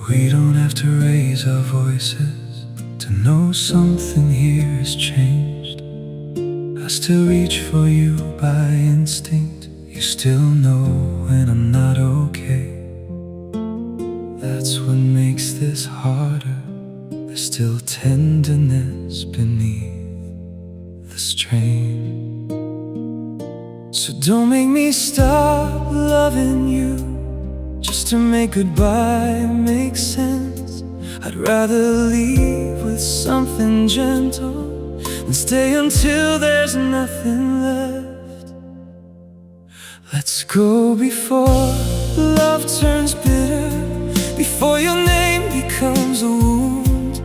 We don't have to raise our voices to know something here has changed. I still reach for you by instinct. You still know when I'm not okay. That's what makes this harder. There's still tenderness beneath the strain. So don't make me stop loving you just to make goodbye make sense. I'd rather leave with something gentle than stay until there's nothing left. Let's go before love turns bitter, before your name becomes a wound,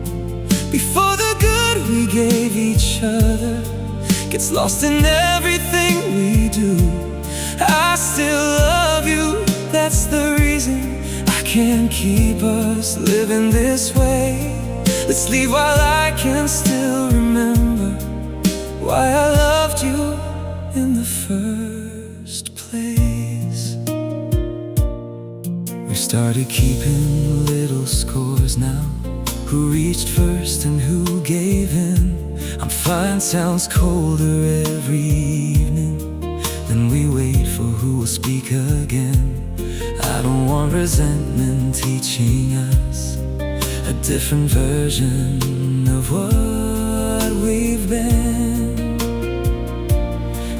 before the good we gave each other gets lost in everything we do. I still love you, that's the reason I can't keep us living this way. Let's leave while I can still remember why I loved you in the first place. We started keeping little scores now, who reached first and who gave in. I'm fine sounds colder every evening. Then we wait for who will speak again. I don't want resentment teaching us a different version of what we've been.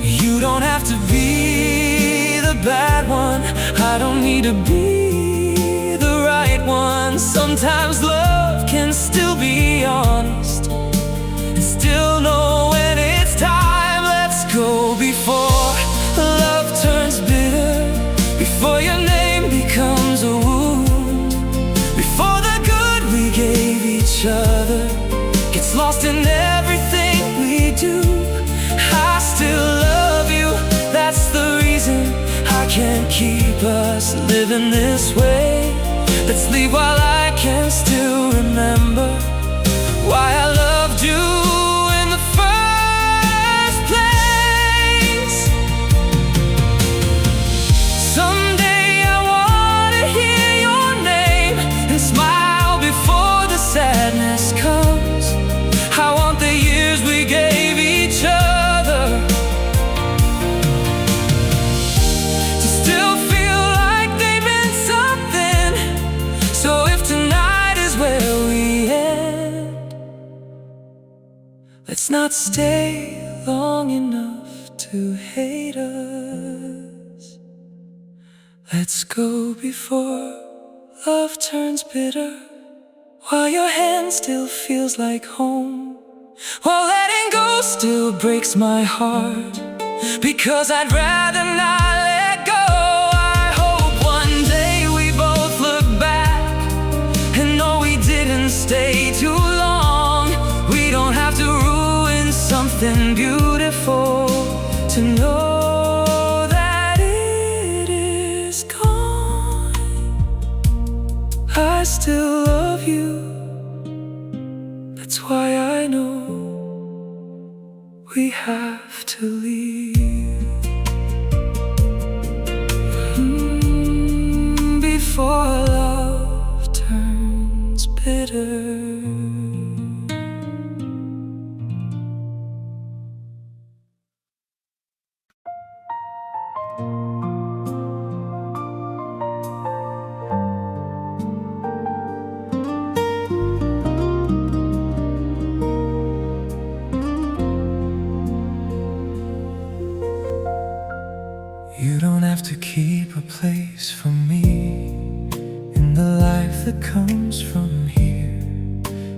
You don't have to be the bad one, I don't need to be the right one. Sometimes love can still be honest and still know when it's time. Let's go before love turns bitter, before your name becomes a wound, before the good we gave each other gets lost in everything we do. I still love you, that's the reason I can't keep us living this way. Let's leave while I can still remember why I loved you in the first place. Someday I wanna hear your name and smile before the sadness comes. I want the years we gave each other to still feel like they meant something. So if tonight is where we end, let's not stay long enough to hate us. Let's go before love turns bitter, while your hand still feels like home, while letting go still breaks my heart, because I'd rather not let go. I hope one day we both look back and know we didn't stay too long. We don't have to ruin something beautiful to know that it is gone. I still love you, that's why I know we have to leave before love turns bitter. You don't have to keep a place for me in the life that comes from here.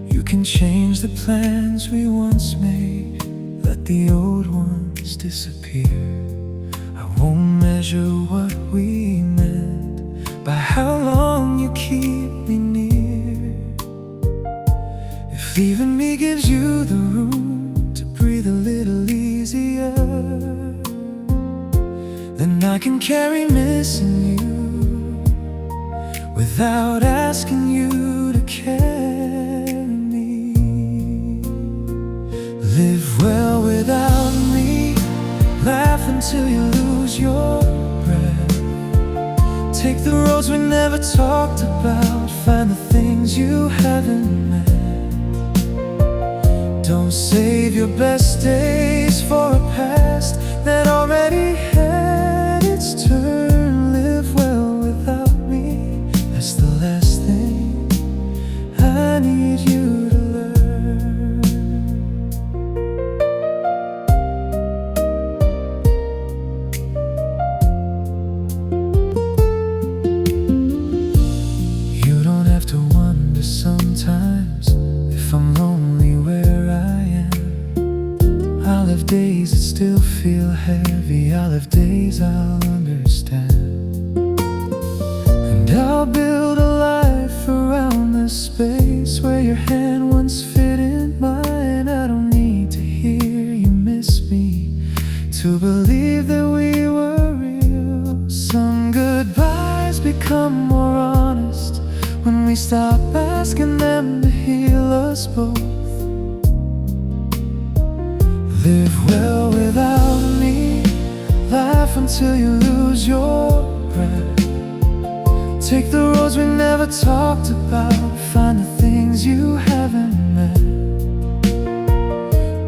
You can change the plans we once made, let the old ones disappear. I won't measure what we meant by how long you keep me near. If leaving me gives you the room to breathe a little easier, then I can carry missing you without asking you to carry me. Live well without me, laugh until you lose your breath. Take the roads we never talked about, find the things things you haven't met. Don't save your best days for a past that already had its turn. Live well without me, that's the last thing I need you to learn. You don't have to wonder sometimes if I'm lonely where I am. I'll have days that still feel heavy, I'll have days I'll understand. And I'll build a life around the space where your hand once fit in mine. I don't need to hear you miss me to believe that we were real. Some goodbyes become more honest when we stop asking them to heal us both. Live well without me, laugh until you lose your breath. Take the roads we never talked about, find the things you haven't met.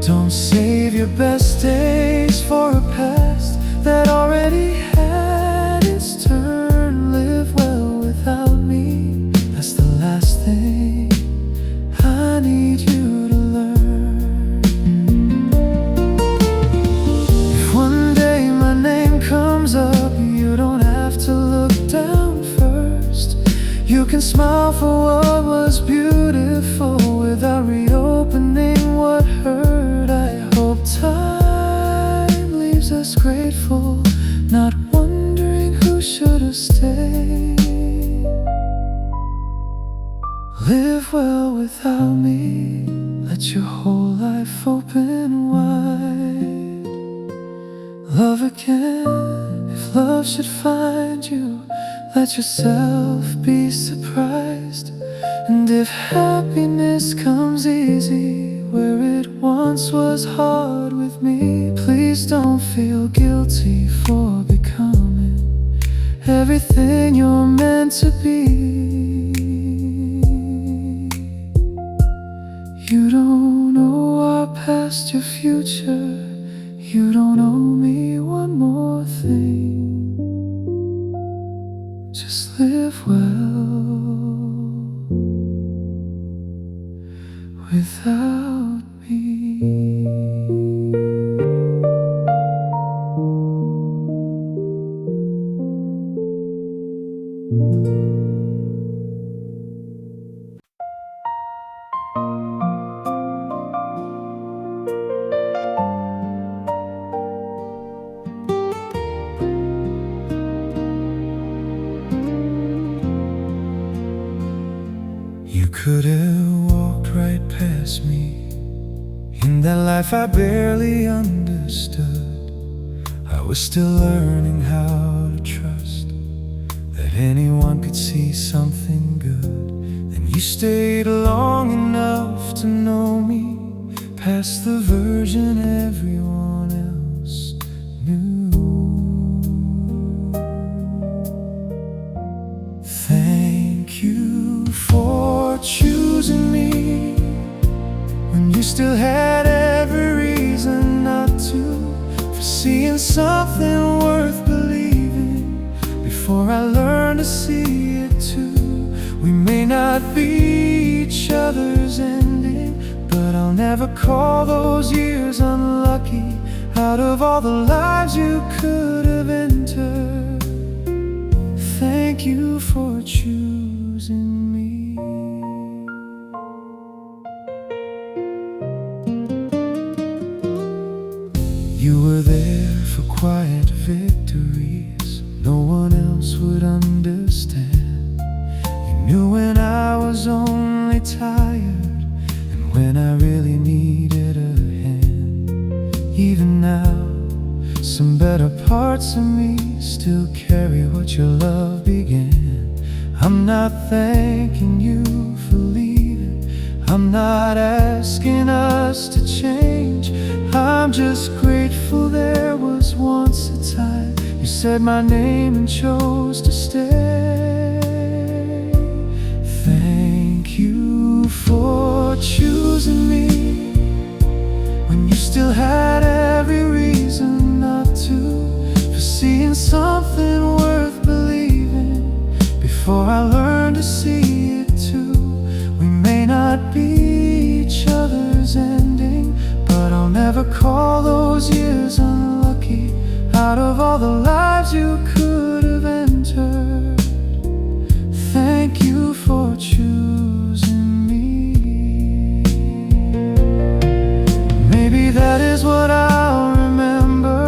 Don't save your best days for a past that already had its turn. Live well without me, that's the last thing I need you to learn. If one day my name comes up, you don't have to look down first. You can smile for what was beautiful without reopening what hurt. I hope time leaves us grateful, not wondering who should have stayed. Live well without me, let your whole life open wide. Love again, if love should find you, let yourself be surprised. And if happiness comes easy where it once was hard with me, please don't feel guilty for becoming everything you're meant to be. You don't know our past, your future. You don't owe me one more thing. Just live well without me. You could have walked right past me. In that life I barely understood. I was still learning how to trust that anyone could see something good. Then you stayed long enough to know me, past the version everyone else knew. Thank you for choosing me when you still had every reason not to, for seeing something worth believing before I learned to see it too. We may not be each other's ending, but I'll never call those years unlucky. Out of all the lives you could have entered, thank you for choosing me. You were there for quiet victories no one else would understand. You knew when I was only tired and when I really needed a hand. Even now, some better parts of me still carry what your love began. I'm not thanking you for leaving, I'm not asking us to change. I'm just grateful there was once a time you said my name and chose to stay. Thank learned to see it too. We may not be each other's ending, but I'll never call those years unlucky. Out of all the lives you could have entered, thank you for choosing me. Maybe that is what I'll remember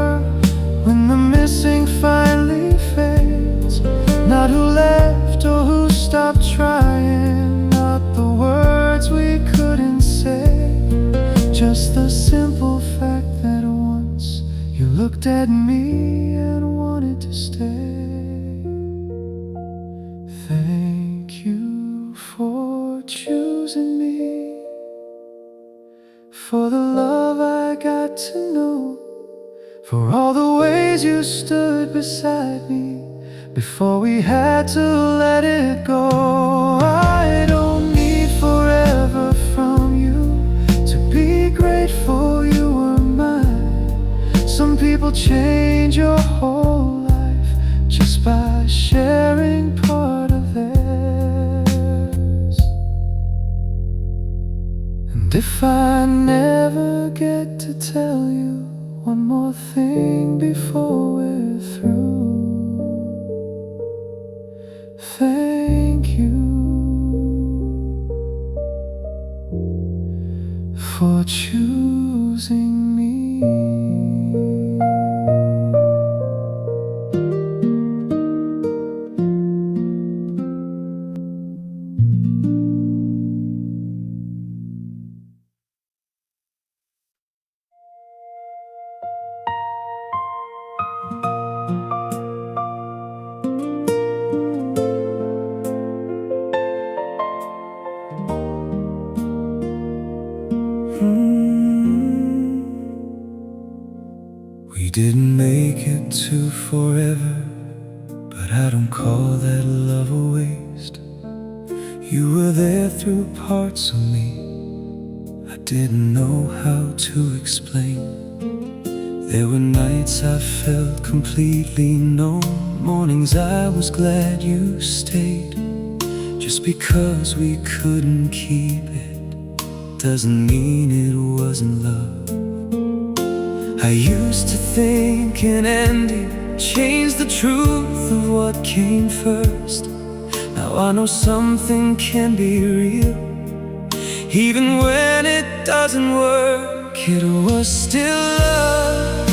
when the missing finally fades. Not who left or who stopped trying, not the words we couldn't say, just the simple fact that once you looked at me and wanted to stay. Thank you for choosing me, for the love I got to know, for all the ways you stood beside me before we had to let it go. I don't need forever from you to be grateful you were mine. Some people change your whole life just by sharing part of theirs. And if I never get to tell you one more thing before we're through, thank you for choosing me. We didn't make it to forever, but I don't call that love a waste. You were there through parts of me I didn't know how to explain. There were nights I felt completely known, mornings I was glad you stayed. Just because we couldn't keep it doesn't mean it wasn't love. I used to think an ending changed the truth of what came first. Now I know something can be real, even when it doesn't work. It was still love,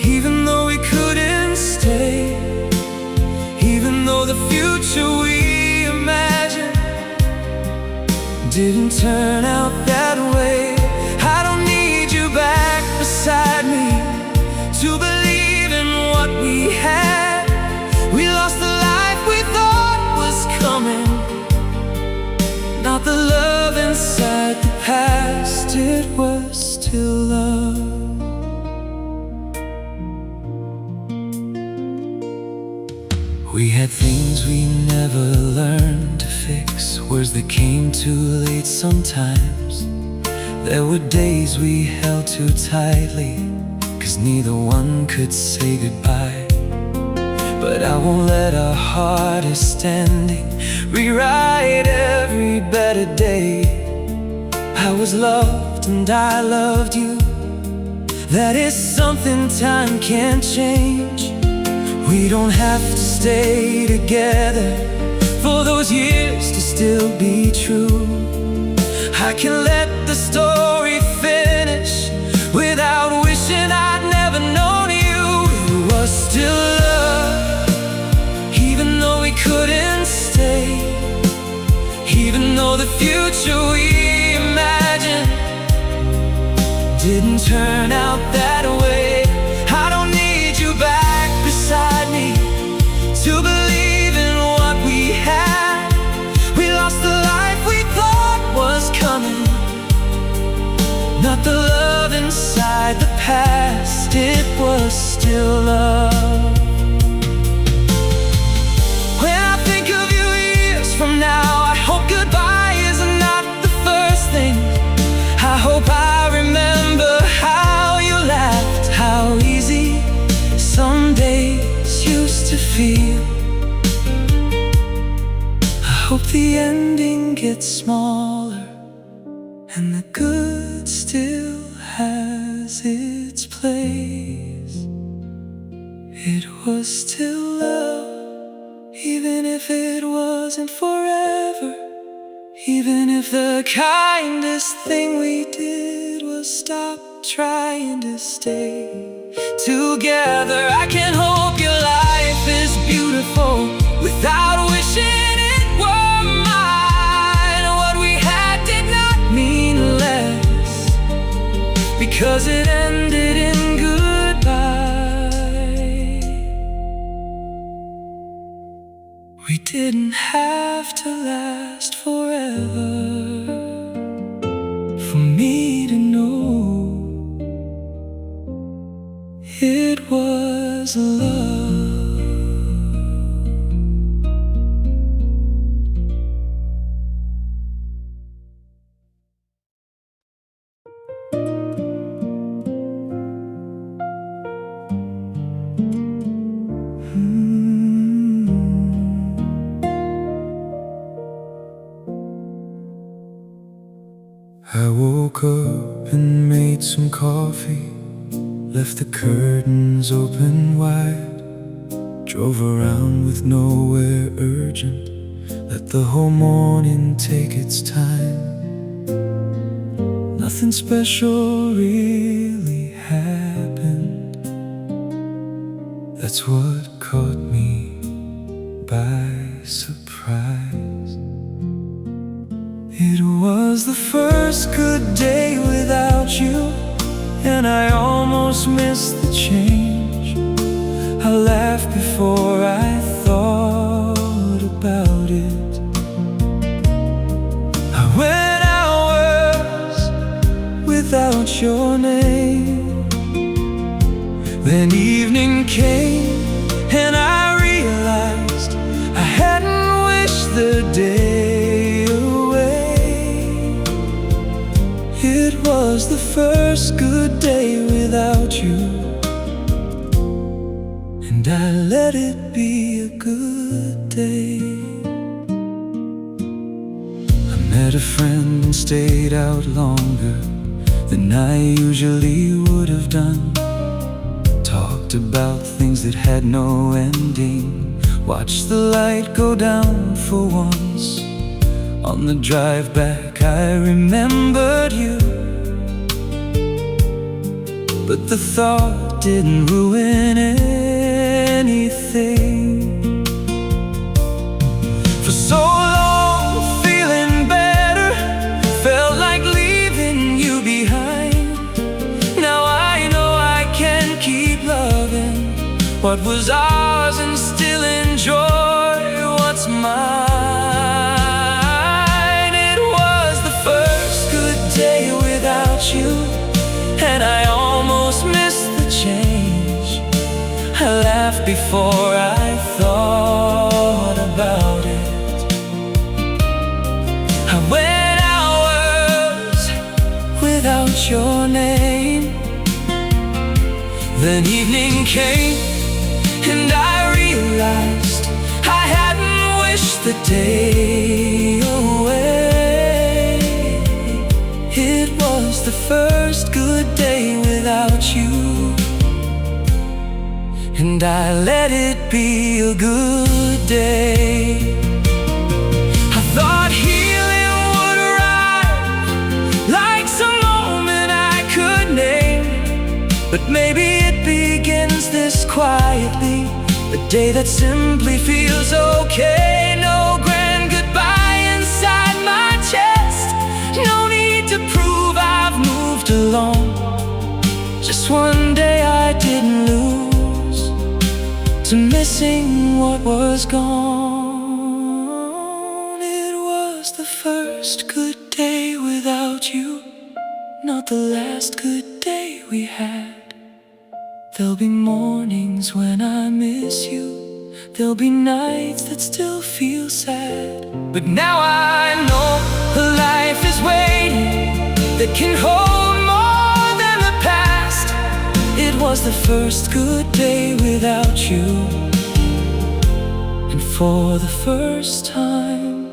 even though we couldn't stay, even though the future we imagined didn't turn out that way. I don't need you back beside me to believe in what we had. We lost the life we thought was coming, not the love inside the past. It was still love. We had things we never learned to fix, words that came too late sometimes. There were days we held too tightly, 'cause neither one could say goodbye. But I won't let our hardest ending rewrite every better day. I was loved and I loved you. That is something time can't change. We don't have to stay together for those years to still be true. I can let the story finish without wishing I'd never known you. It was still love, even though we couldn't stay, even though the future we imagined didn't turn out that way. I don't need you back beside me to believe in what we had. We lost the life we thought was coming, not the love inside the past. It was still love. When I think of you years from now, I hope goodbye is not the first thing. I hope I remember how you laughed, how easy some days used to feel. hope the ending gets smaller and the good still has its place. It was still love, even if it wasn't forever. Even if the kindest thing we did was stop trying to stay together. I can hope your life is beautiful without wishing it were mine. What we had did not mean less because it ended in goodbye. We didn't have to last forever for me to know it was love. I woke up and made some coffee, left the curtains open wide, drove around with nowhere urgent, let the whole morning take its time. Nothing special really happened. That's what caught me by surprise. It was the first good day without you, and I almost missed the change. I laughed before I thought about it. I went hours without your name. Then evening came and I realized I hadn't wished the day away. It was the first good day without you, and I let it be a good day. I met a friend and stayed out longer than I usually would have done. Talked about things that had no ending, watched the light go down for once. On the drive back I remembered you, but the thought didn't ruin anything. For so long, feeling better, felt like leaving you behind. Now I know I can keep loving what was ours and still enjoy what's mine. It was the first good day without you, and I almost missed the change. I laughed before I thought about it. I went hours without your name. Then evening came and I realized I hadn't wished the day away. It was the first good day without you, and I let it be a good day. I thought healing would arrive like some moment I could name, but maybe it begins this quietly, a day that simply feels okay. No grand goodbye inside my chest, no need to prove I've moved along. Just one day I didn't lose to missing what was gone. It was the first good day without you, not the last good day we had. There'll be mornings when I miss you, there'll be nights that still feel sad. But now I know a life is waiting that can hold more than the past. It was the first good day without you, and for the first time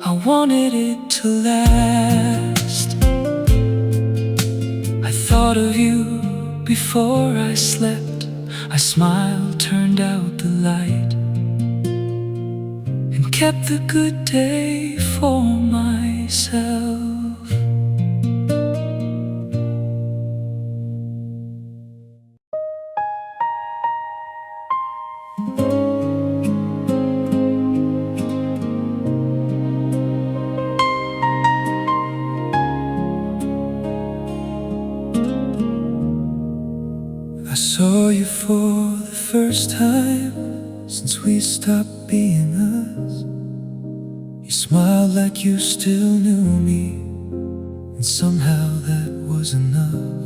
I wanted it to last. I thought of you before I slept. I smiled, turned out the light, and kept the good day for myself. I saw you for the first time since we stopped being us. You smiled like you still knew me, and somehow that was enough.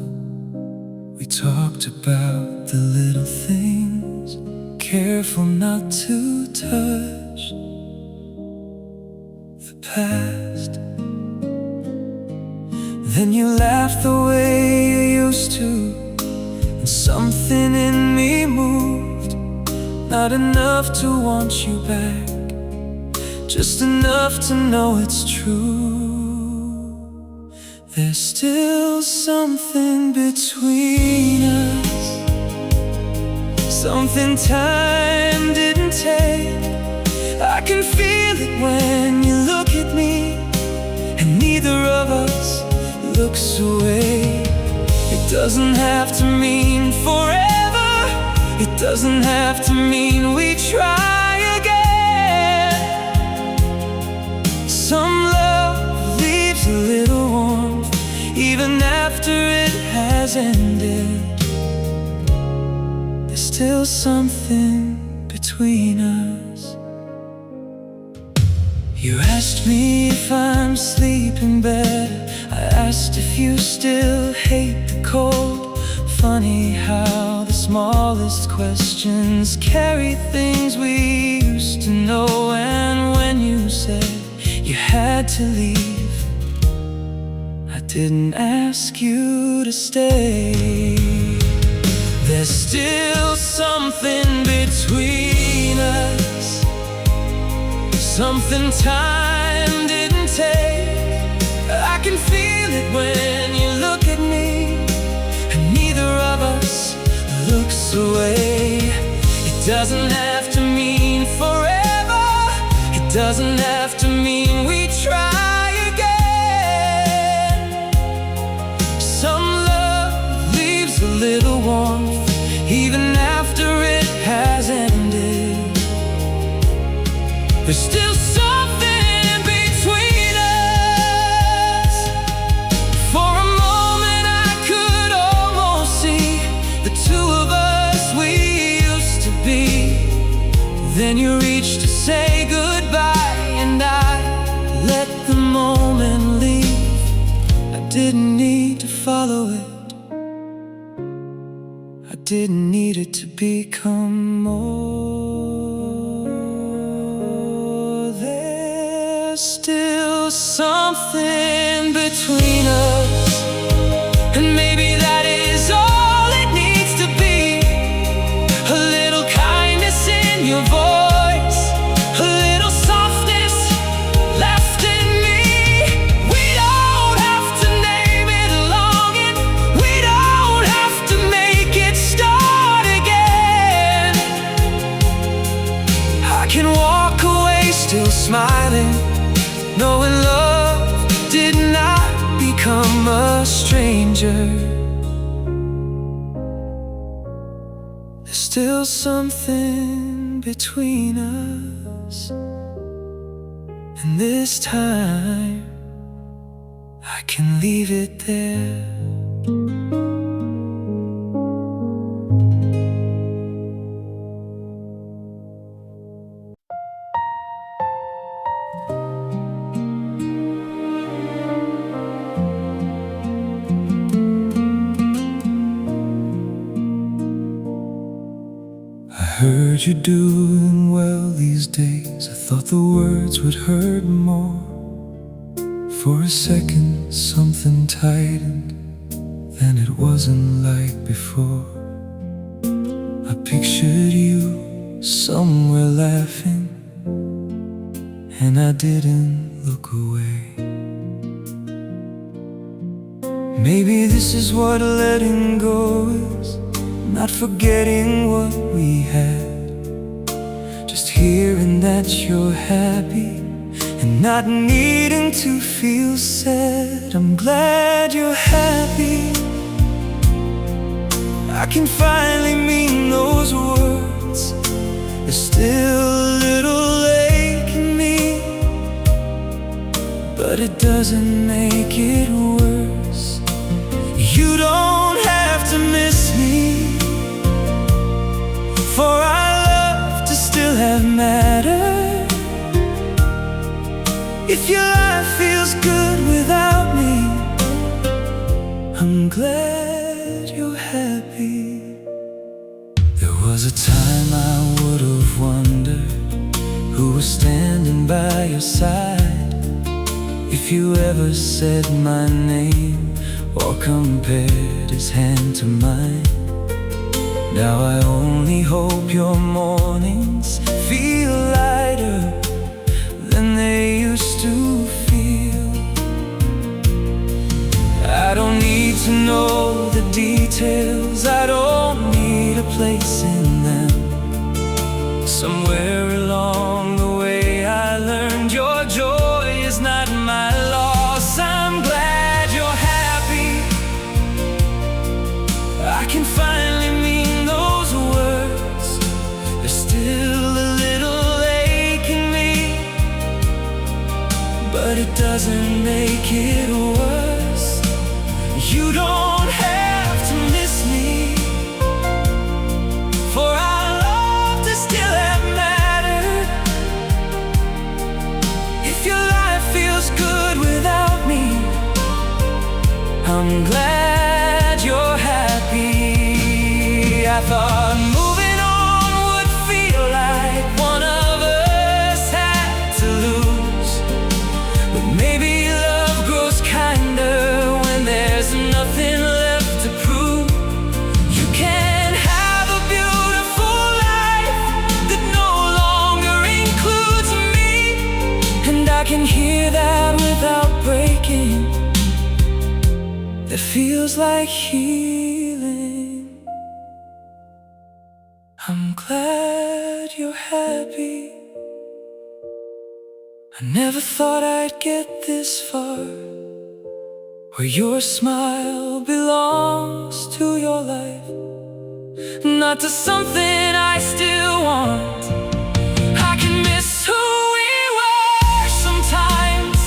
We talked about the little things, careful not to touch the past. Then you laughed the way you used to, and something in me moved. Not enough to want you back, just enough to know it's true. There's still something between us, something time didn't take. I can feel it when you look at me, and neither of us looks away. It doesn't have to mean forever, it doesn't have to mean we try again. Some love leaves a little warmth even after it has ended. There's still something between us. You asked me if I'm sleeping better. I asked if you still hate the cold. Funny how the smallest questions carry things we used to know. And when you said you had to leave, I didn't ask you to stay. There's still something between us, something time didn't take. I can feel it when you look at me, and neither of us looks away. It doesn't have to mean forever, it doesn't have to mean we try again. Some love leaves a little warmth even after it has ended. There's still something between us. For a moment I could almost see the two of us we used to be. Then you reached to say goodbye, and I let the moment leave. I didn't need to follow it, I didn't need it to become more. There's still something between us, and maybe that is all it needs to be. A little kindness in your voice, a little softness left in me. We don't have to name it longing, we don't have to make it start again. I can walk away still smiling, knowing love did not become a stranger. There's still something between us, and this time I can leave it there. I heard you're doing well these days. I thought the words would hurt more. For a second something tightened, then it wasn't like before. I pictured you somewhere laughing, and I didn't look away. Maybe this is what letting go is, not forgetting what we had, just hearing that you're happy and not needing to feel sad. I'm glad you're happy. I can finally mean those words. There's still a little ache in me, but it doesn't make it worse. You don't have to miss me for our love to still have mattered. If your life feels good without me, I'm glad you're happy. There was a time I would have wondered who was standing by your side, if you ever said my name or compared his hand to mine. Now I only hope your mornings feel lighter than they used to feel. I don't need to know the details, I don't need a place in them. Somewhere along the way I learned your joy is not my loss. I'm glad you're happy. I can finally mean those words. There's still a little ache in me, but it doesn't make it worse. You don't have to miss me for our love to still have mattered. If your life feels good without me, I'm glad you're happy. I thought moving on would feel like one of us had to lose, but maybe love grows kinder when there's nothing left to prove. You can have a beautiful life that no longer includes me, and I can hear that without breaking. That feels like healing. I'm glad you're happy. I never thought I'd get this far, where your smile belongs to your life, not to something I still want. I can miss who we were sometimes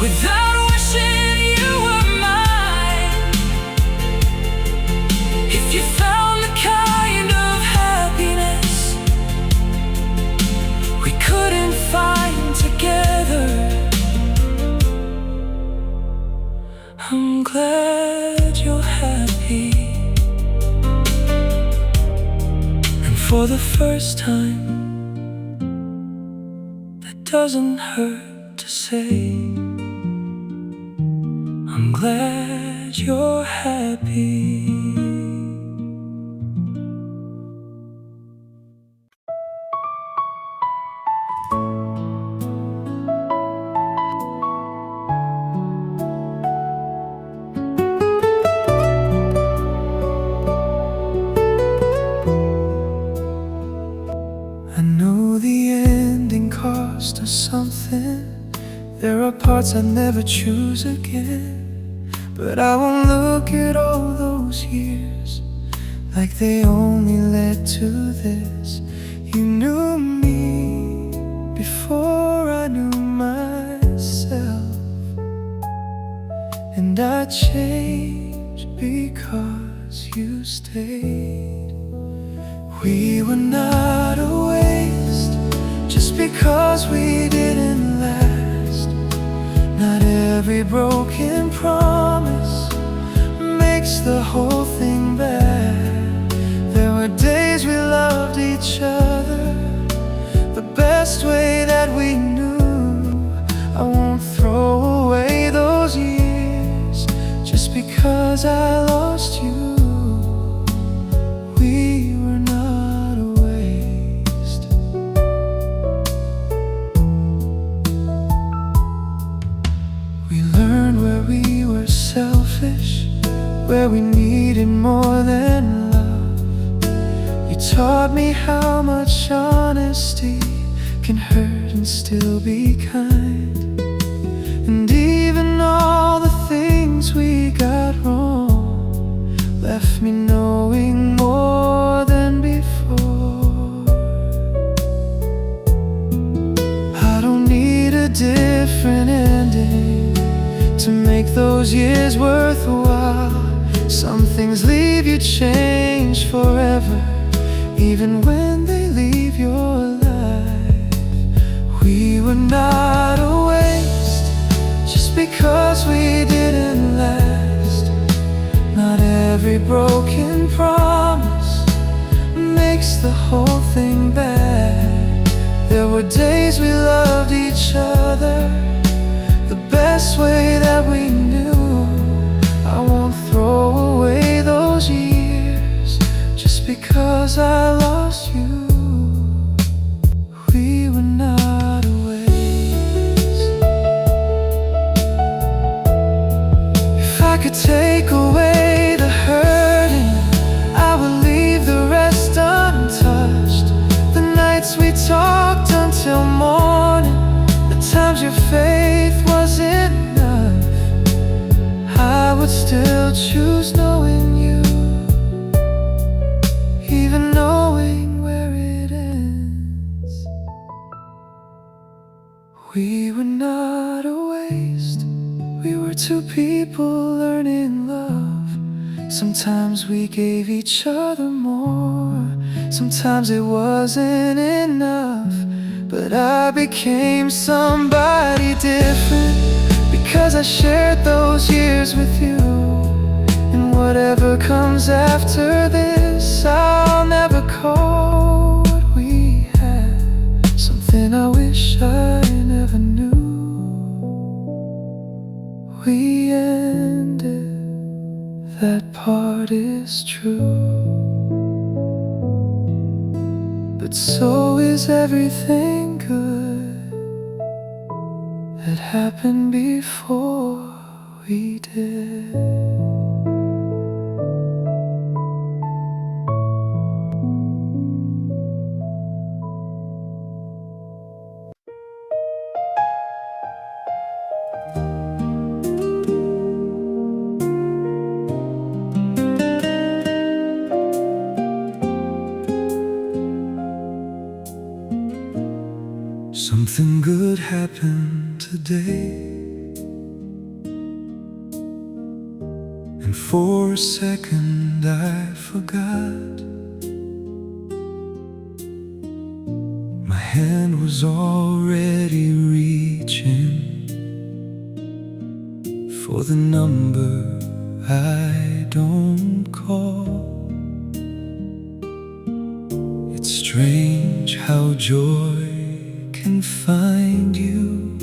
without wishing you were mine. If you found the kind of happiness we couldn't find together, I'm glad you're happy. And for the first time, that doesn't hurt to say, I'm glad you're happy. I know the ending cost us something. There are parts I'd never choose again, but I won't look at all those years like they only led to this. You knew me before I knew myself, and I changed because you stayed. We were not a waste just because we didn't last. Not every broken promise makes the whole thing bad. There were days we loved each other the best way that we knew. I won't throw away those years just because I lost you. We were not a waste. more than love. You taught me how much honesty can hurt and still be kind. And even all the things we got wrong left me knowing more than before. I don't need a different ending to make those years worthwhile. Some things leave you changed forever, even when they leave your life. We were not a waste just because we didn't last. Not every broken promise makes the whole thing bad. There were days we loved each other the best way that we knew. I won't throw away those years just because I lost you. We were not a waste. If I could take away the hurting, I would leave the rest untouched. The nights we talked until morning, the times your faith wasn't enough, I would still choose knowing you, even knowing where it ends. We were not a waste. We were two people learning love. Sometimes we gave each other more, sometimes it wasn't enough. But I became somebody different because I shared those years with you. And whatever comes after this, I'll never call what we had something I wish I never knew. We ended, that part is true. But so is everything good that happened before we did. Something good happened today, and for a second I forgot. My hand was already reaching for the number I don't call. It's strange how joy can find you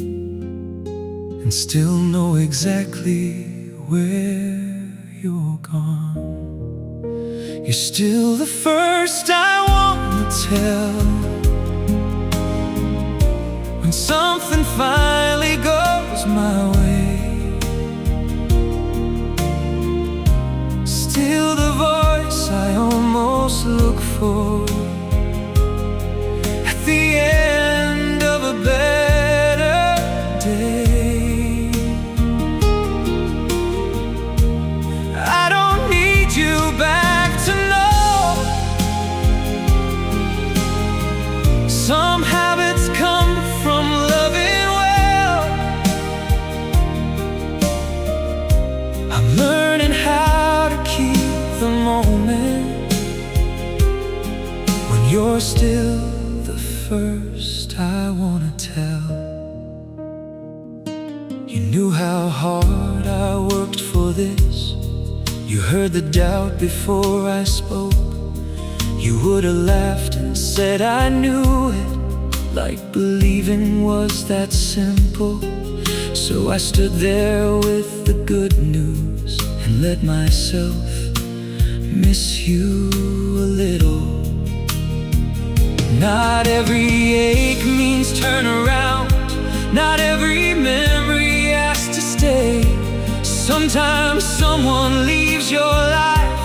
and still know exactly where you're gone. You're still the first I wanna tell when something finally goes my way. Still the voice I almost look for at the end of a better day. I don't need you back to know some habits come from loving well. I'm learning how to keep the moment when you're still the first I wanna tell. You knew how hard I worked for this. You heard the doubt before I spoke. You would have laughed and said I knew it, like believing was that simple. So I stood there with the good news and let myself miss you a little. Not every ache means turn around. Not every memory has to stay. Sometimes someone leaves your life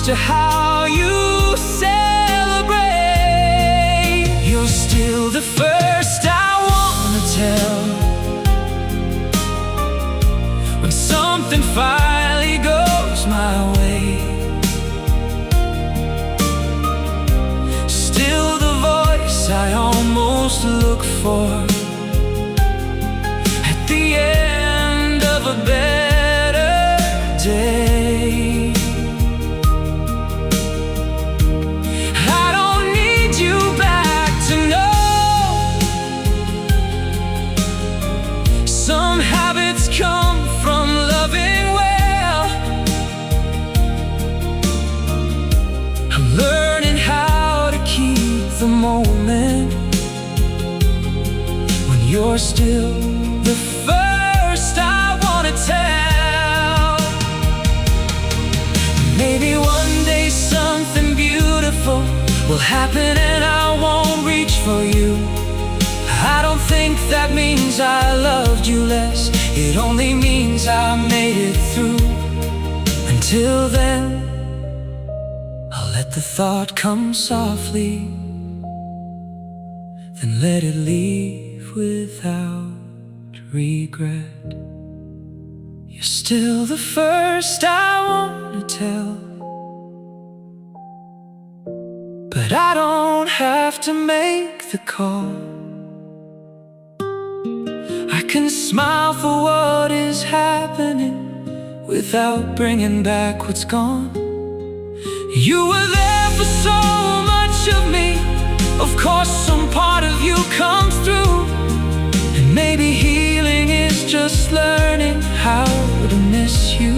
used to how you celebrate. You're still the first I wanna tell when something finally goes my way. Still the voice I almost look for at the end of a better day. I don't need you back to know some habits come from loving well. I'm learning how to keep the moment when you're still the first I wanna tell. Maybe one day something beautiful will happen and I won't reach for you. I don't think that means I loved you less. It only means I made it through. Until then, I'll let the thought come softly, then let it leave without regret. You're still the first I wanna tell, but I don't have to make the call. I can smile for what is happening without bringing back what's gone. You were there for so much of me. Of course some part of you comes through. And maybe healing is just learning how to miss you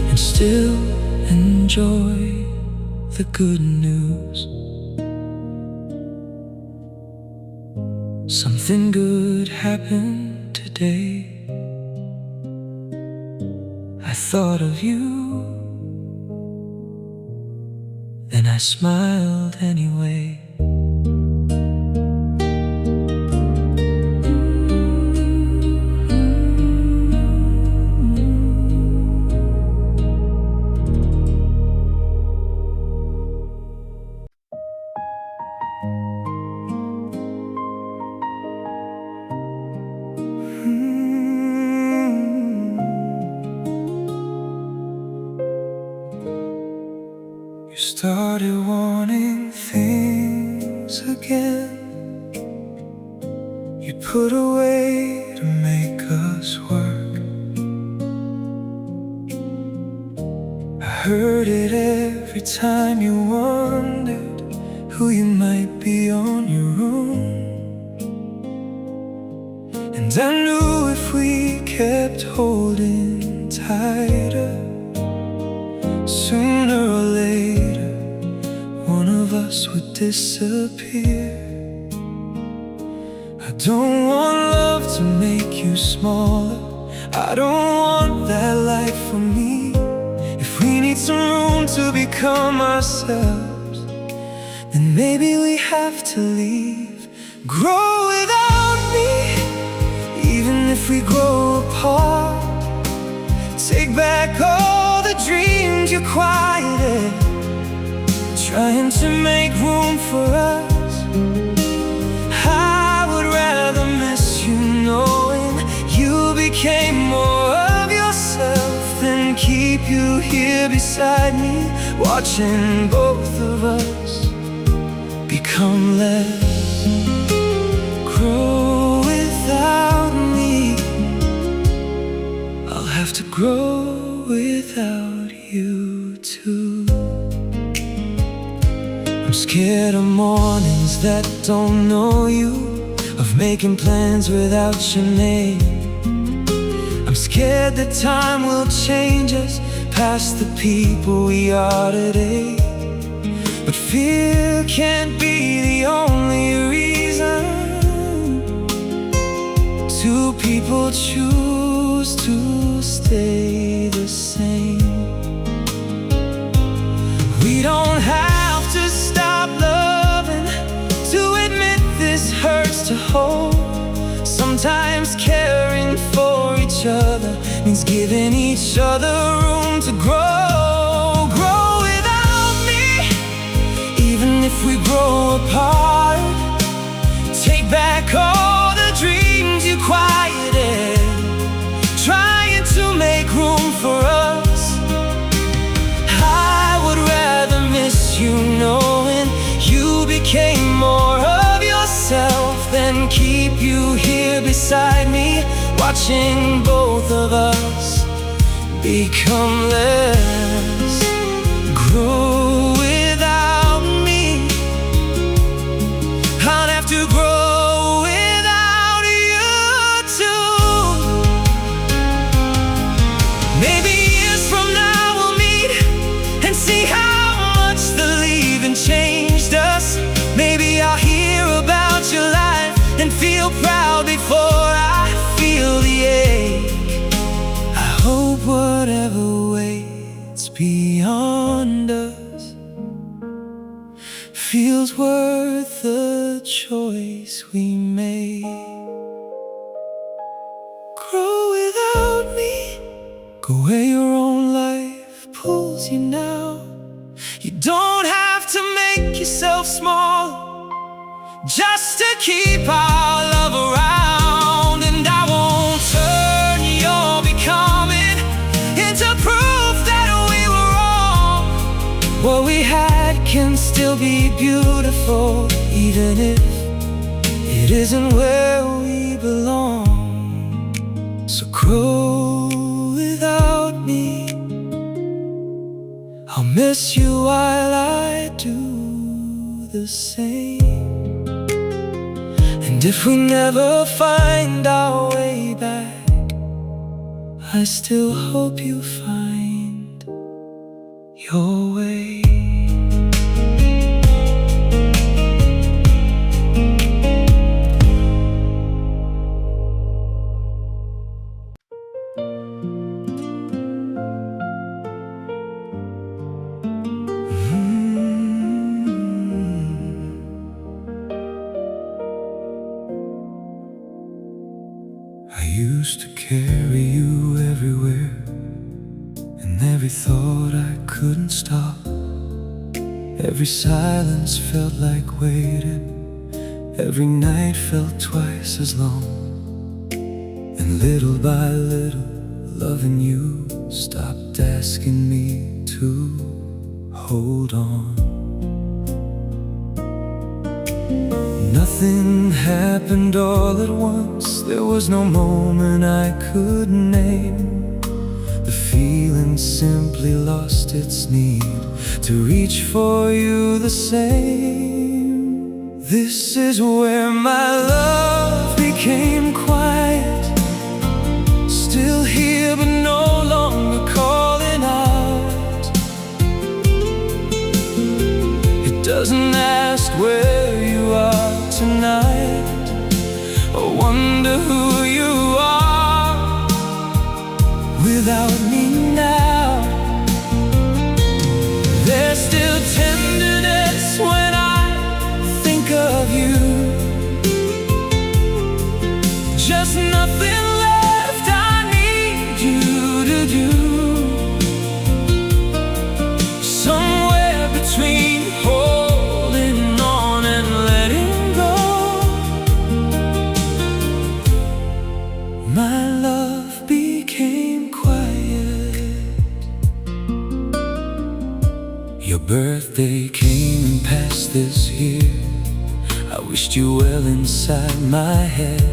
and still enjoy the good news. Something good happened today. I thought of you, then I smiled anyway. You started wanting things again. You put away to make us work. I heard it every time you wondered who you might be on your own. And I knew if we kept holding tighter, sooner or later one of us would disappear. I don't want love to make you smaller. I don't want that life for me. If we need some room to become ourselves, then maybe we have to leave. Grow without me, even if we grow apart. Take back all the dreams you quieted, trying to make room for us. I would rather miss you knowing you became more of yourself than keep you here beside me, watching both of us become less. Grow without me, I'll have to grow without you too. I'm scared of mornings that don't know you, of making plans without your name. I'm scared that time will change us past the people we are today. But fear can't be the only reason two people choose to stay the same. We don't have to stop loving to admit this hurts to hold. Sometimes caring for each other means giving each other room to grow without me. Even if we grow apart, take back all the dreams you quieted, trying to make room for us. I would rather miss you knowing you became more of yourself than keep you here beside me, watching both of us become less. Grow without me. I'll have to grow without you too. Maybe years from now we'll meet and see how much the leaving changed us. Maybe I'll hear about your life and feel proud before I feel the ache. I hope whatever waits beyond us feels worth the choice we made. Grow without me. Go where your own life pulls you now. You don't have to make yourself small just to keep our love around. And I won't turn your becoming into proof that we were wrong. What we had can still be beautiful, even if it isn't where we belong. So grow without me. I'll miss you while I do the same. And if we never find our way back, I still hope you find your way. I used to carry you everywhere, and every thought I couldn't stop. Every silence felt like waiting, every night felt twice as long. And little by little, loving you stopped asking me to hold on. Nothing happened all at once. There was no moment I could name. The feeling simply lost its need to reach for you the same. This is where my love became quiet, still here but no longer calling out. It doesn't ask where you are tonight, or wonder who you are without me now. There's still tenderness when I think of you, just nothing left I need you to do. Somewhere between holding on and letting go, my love became quiet. Your birthday came and passed this year. I wished you well inside my head.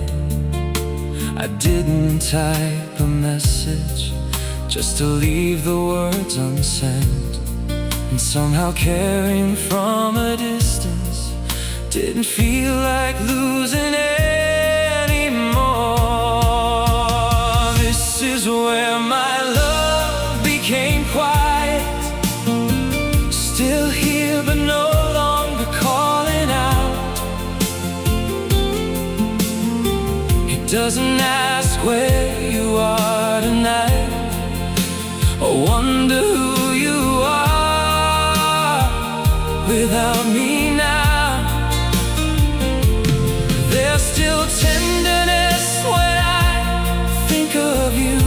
I didn't type a message just to leave the words unsent. And somehow caring from a distance didn't feel like losing anymore. This is where my love became quiet, still here but no longer calling out. It doesn't ask where you are tonight, or wonder who you are without me now. There's still tenderness when I think of you,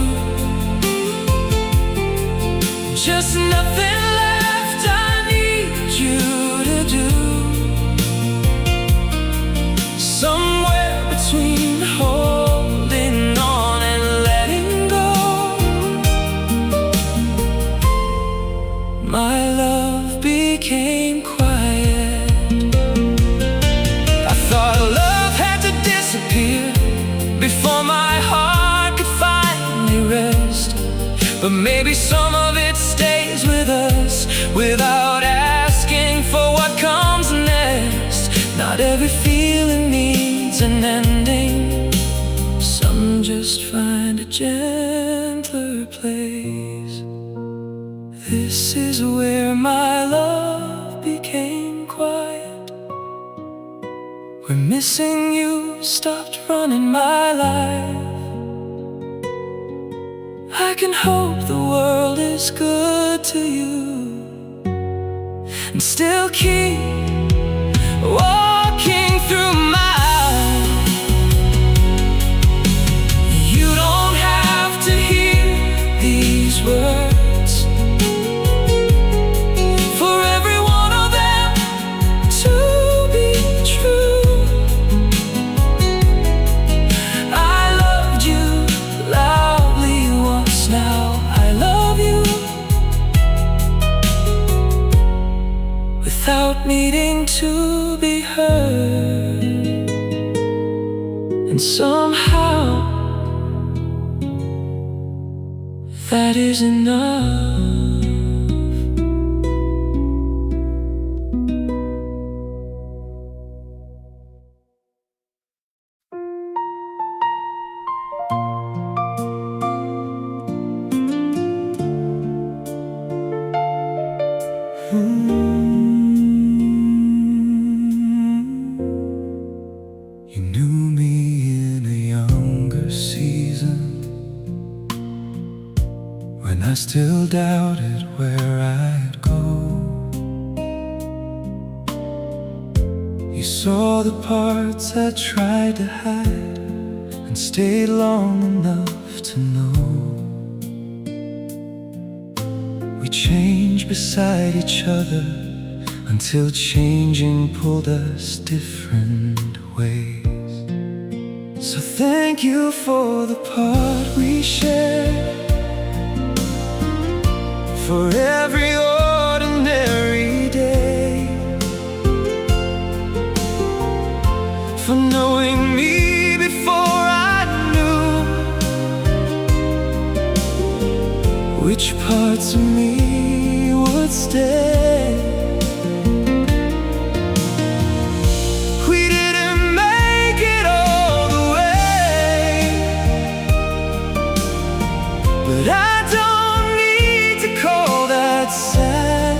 But maybe some of it stays with us without asking for what comes next. Not every feeling needs an ending. Some just find a gentler place. This is where my love became quiet, where missing you stopped running my life. I can hope the world is good to you and still keep walking through mine. You don't have to hear these words for every one of them to be true. I loved you loudly once, now I love you without needing to be heard. And somehow that is enough. You knew me in a younger season, when I still doubted where I'd go. You saw the parts I tried to hide and stayed long enough to know. We changed beside each other until changing pulled us different ways. So thank you for the part we shared, for every ordinary day, for knowing me before I knew which parts of me would stay. We didn't make it all the way, but I don't need to call that sad.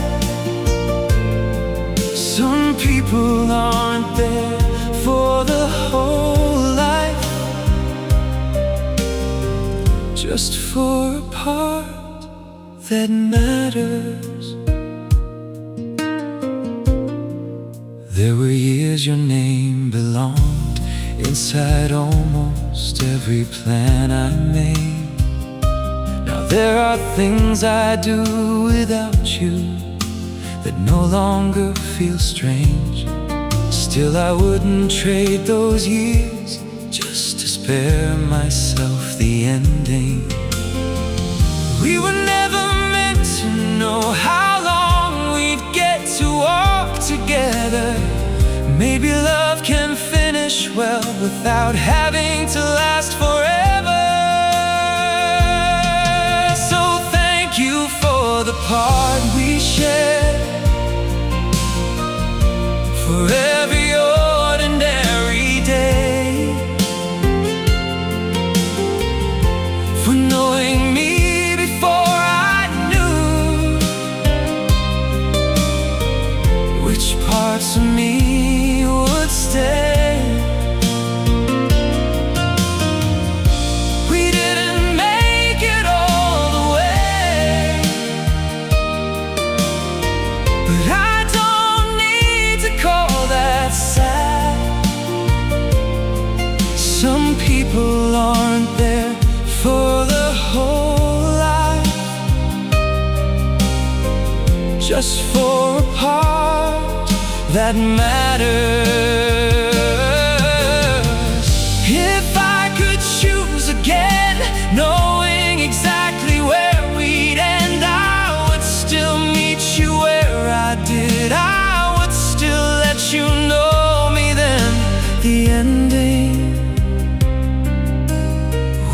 Some people aren't there for the whole life, just for a part that matters. There were years your name belonged inside almost every plan I made. Now there are things I do without you that no longer feel strange. Still I wouldn't trade those years just to spare myself the ending. We were never meant to know how long we'd get to walk together. Maybe love can finish well without having to last forever. So thank you for the part we shared, for every ordinary day, for knowing me before I knew which parts of me would stay. We didn't make it all the way, but I don't need to call that sad. Some people aren't there for the whole life, just for a part that matters. If I could choose again, knowing exactly where we'd end, I would still meet you where I did. I would still let you know me then. The ending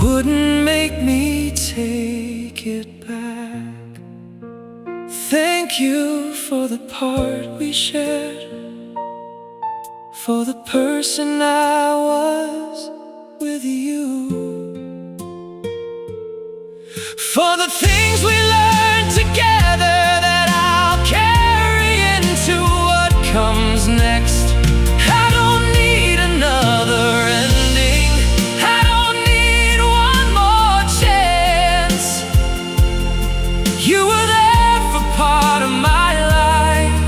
wouldn't make me take it back. thank you for the part we shared, for the person I was with you, for the things we learned together that I'll carry into what comes next. I don't need another ending, I don't need one more chance. You were there for part of my life,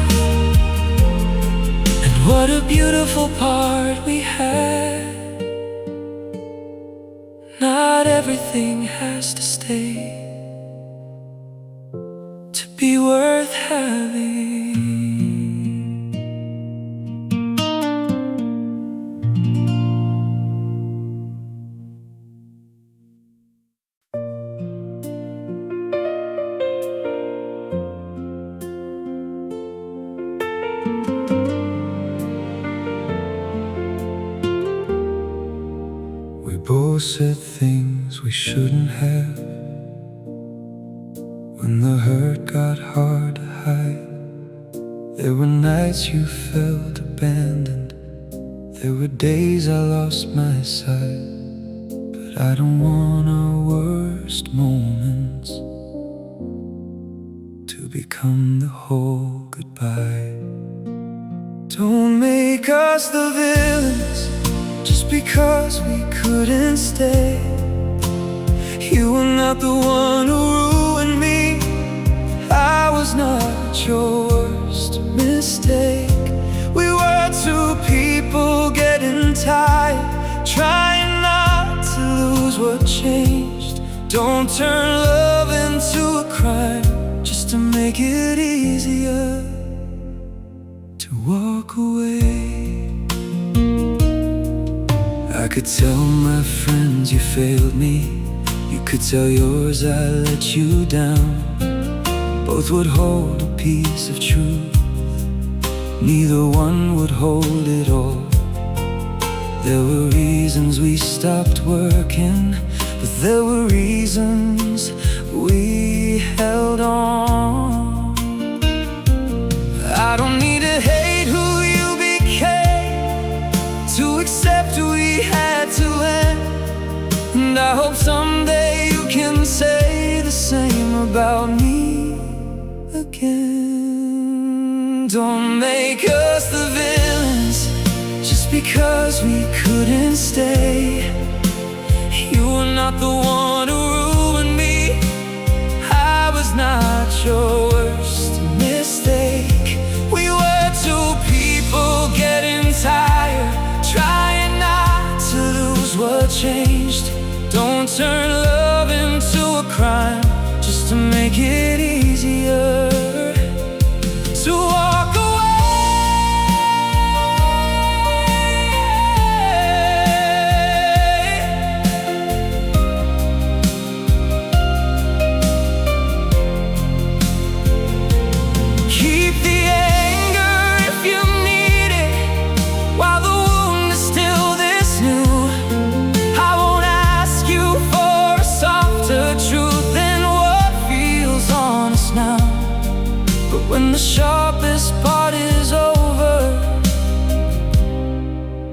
and what a beautiful part we had. Not everything has to stay to be worth having. We both said things we shouldn't have when the hurt got hard to hide. There were nights you felt abandoned, there were days I lost my sight. But I don't want our worst moments to become the whole goodbye. Don't make us the villains just because we couldn't stay. You were not the one who ruined me, I was not your worst mistake. We were two people getting tired, trying not to lose what changed. Don't turn love into a crime just to make it easier to walk away. I could tell my friends you failed me, you could tell yours I let you down. Both would hold a piece of truth, neither one would hold it all. There were reasons we stopped working, but there were reasons we held on. I don't need to hate who you became to accept we had to end. And I hope someday you can say the same about me again. Don't make us the villains just because we couldn't stay. You were not the one who ruined me, I was not your worst mistake. We were two people getting tired, trying not to lose what changed. Don't turn love into a crime just to make it easier to walk away. Keep the anger if you need it while the wound is still this new. I won't ask you for a softer truth than what feels honest now. But when the sharpest part is over,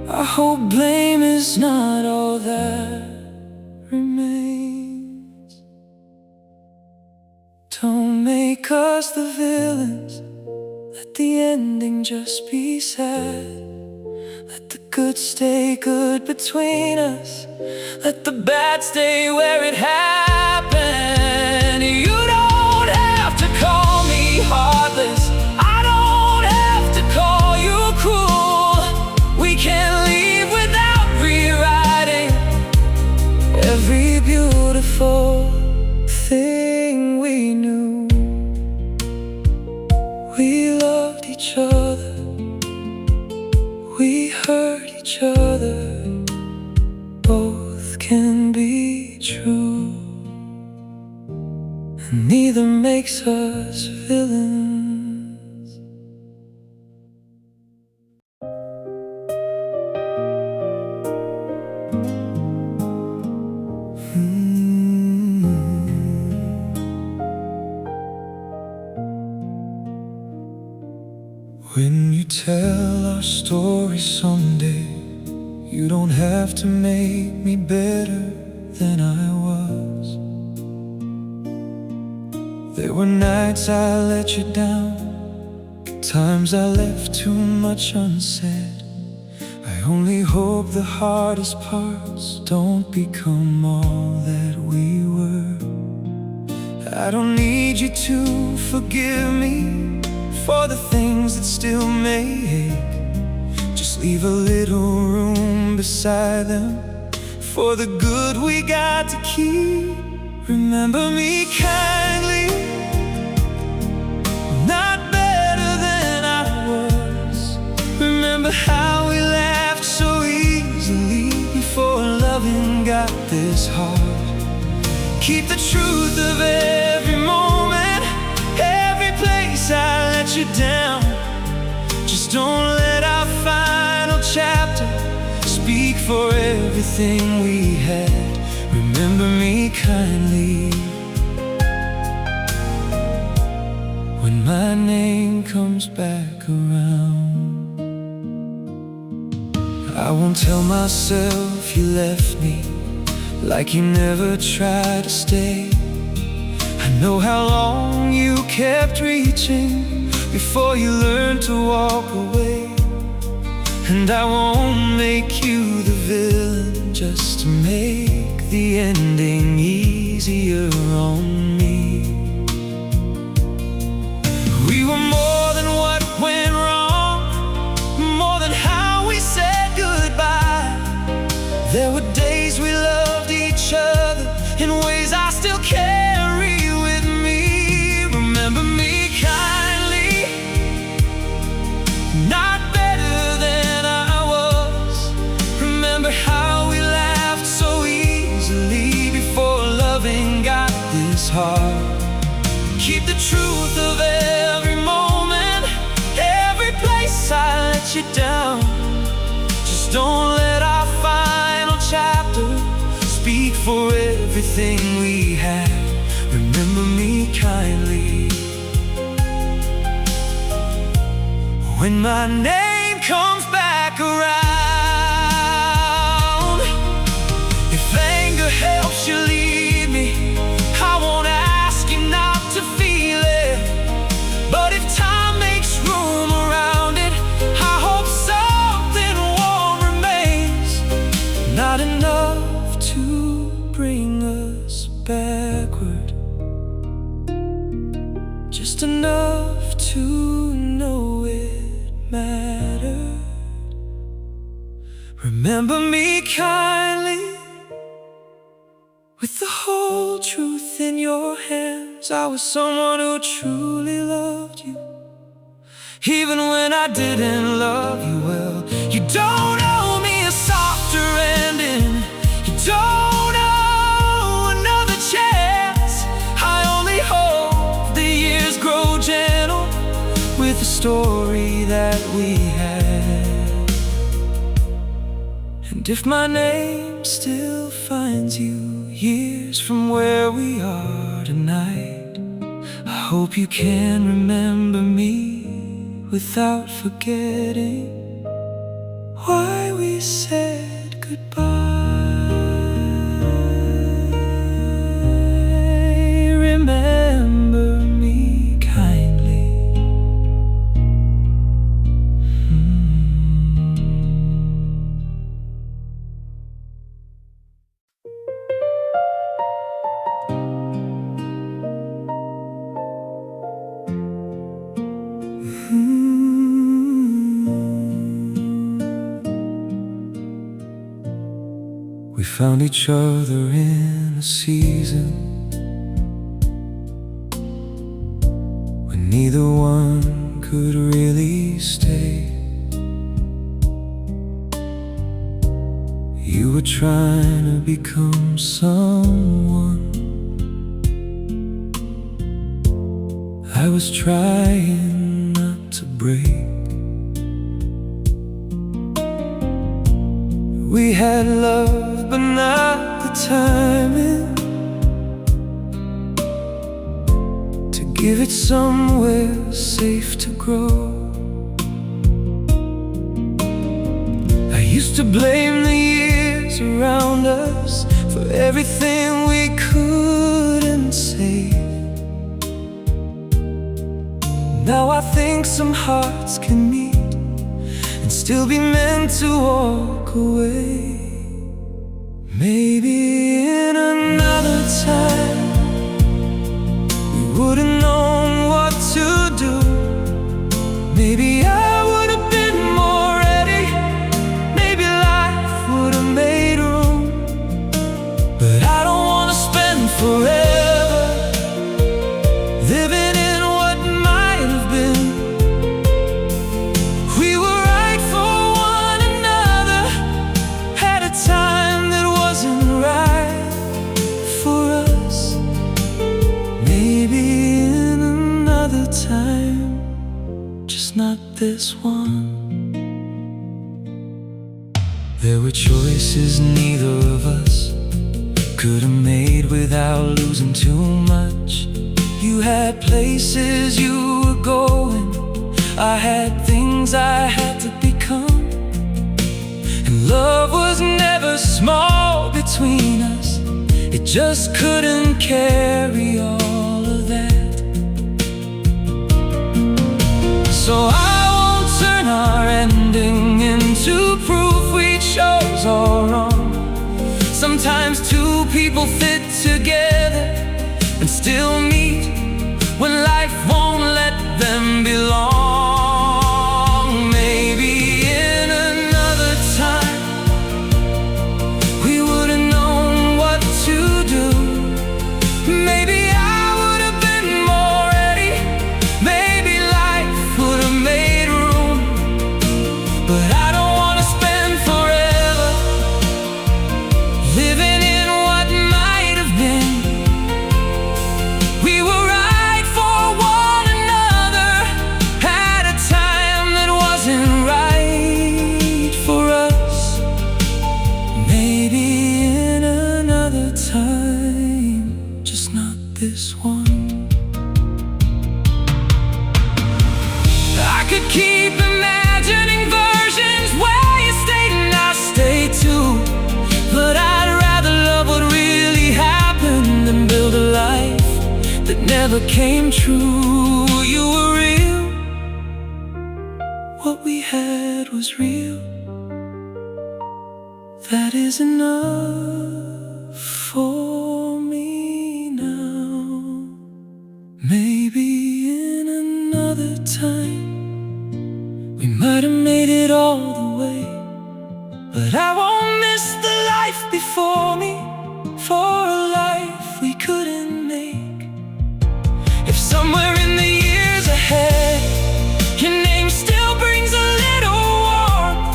I hope blame is not all that remains. Don't make us the villains, let the ending just be sad. Let the good stay good between us, let the bad stay where it happened. You don't have to call me heartless, I don't have to call you cruel. We can leave without rewriting every beautiful thing we knew. We loved each other, we hurt each other, both can be true, and neither makes us villains. story someday. You don't have to make me better than I was. There were nights I let you down, times I left too much unsaid. I only hope the hardest parts don't become all that we were. I don't need you to forgive me for the things that still may ache. Just leave a little room beside them for the good we got to keep. Remember me kindly, not better than I was. Remember how we laughed so easily before loving got this hard. Keep the truth of every moment, every place I let you down. Just don't let our final chapter speak for everything we had. Remember me kindly when my name comes back around. I won't tell myself you left me like you never tried to stay. I know how long you kept reaching before you learned to walk away. And I won't make you the villain just to make the ending easier on me. We were more than what went wrong, more than how we said goodbye. There were days we loved each other in ways I still carry with me. Remember me kindly, not better than I was. Remember how we laughed so easily before loving got this hard. Keep the truth of every moment, every place I let you down. Just don't let our final chapter speak for everything we had. Remember me kindly when my name comes back around. If anger helps you lead me, I won't ask you not to feel it. But if time makes room around it, I hope something warm remains. Not enough to bring us backward, just enough to know it mattered. Remember me kindly with the whole truth in your hands. I was someone who truly loved you, even when I didn't love you well. You don't owe me a softer ending, you don't owe another chance. I only hope the years grow gentle with the story that we had. And if my name still finds you years from where we are tonight, I hope you can remember me without forgetting why we said goodbye. Remember me kindly. We found each other in a season when neither one could really stay. You were trying to become someone, I was trying not to break. We had love, but not the timing to give it somewhere safe to grow. used to blame the years around us for everything we couldn't say. Now I think some hearts can meet and still be meant to walk away. Maybe in another time we would've known what to do. Maybe I would've been more ready. Maybe life would've made room. But I don't wanna spend forever living in what might have been. We were right for one another at a time that wasn't right for us. Maybe in another time, just not this one. There were choices neither of us could have made without losing too much. You had places you were going, I had things I had to become. And love was never small between us, it just couldn't carry all of that. So I won't turn our ending into proof we chose all wrong. Sometimes two people fit together and still meet when life won't let them belong. Maybe in another time we would've known what to do. Maybe I would've been more ready. Maybe life would've made room. But I don't wanna spend forever living in what might have been. We were right for one another at a time that wasn't right for us. Maybe in another time, just not this one. I could keep imagining versions where you stayed and I stayed too. But I'd rather love what really happened than build a life that never came true. You were real, what we had was real. That is enough for me now. Maybe in another time we might have made it all the way. But I won't miss the life before me for a life we couldn't make. If somewhere in the years ahead your name still brings a little warmth,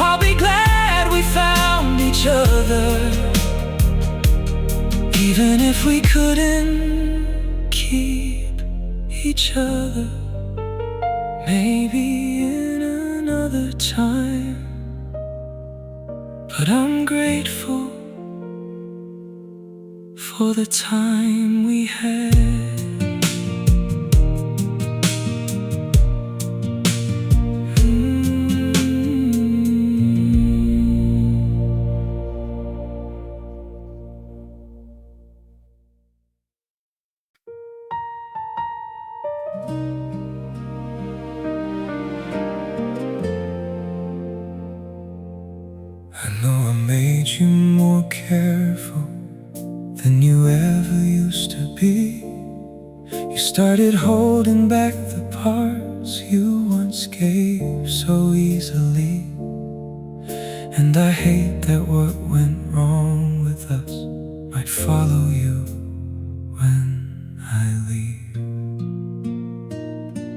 I'll be glad we found each other. Even if we couldn't keep each other. Maybe in another time. But I'm grateful for the time we had. I know I made you more careful than you ever used to be. You started holding back the parts you once gave so easily. And I hate that what went wrong with us might follow you when I leave.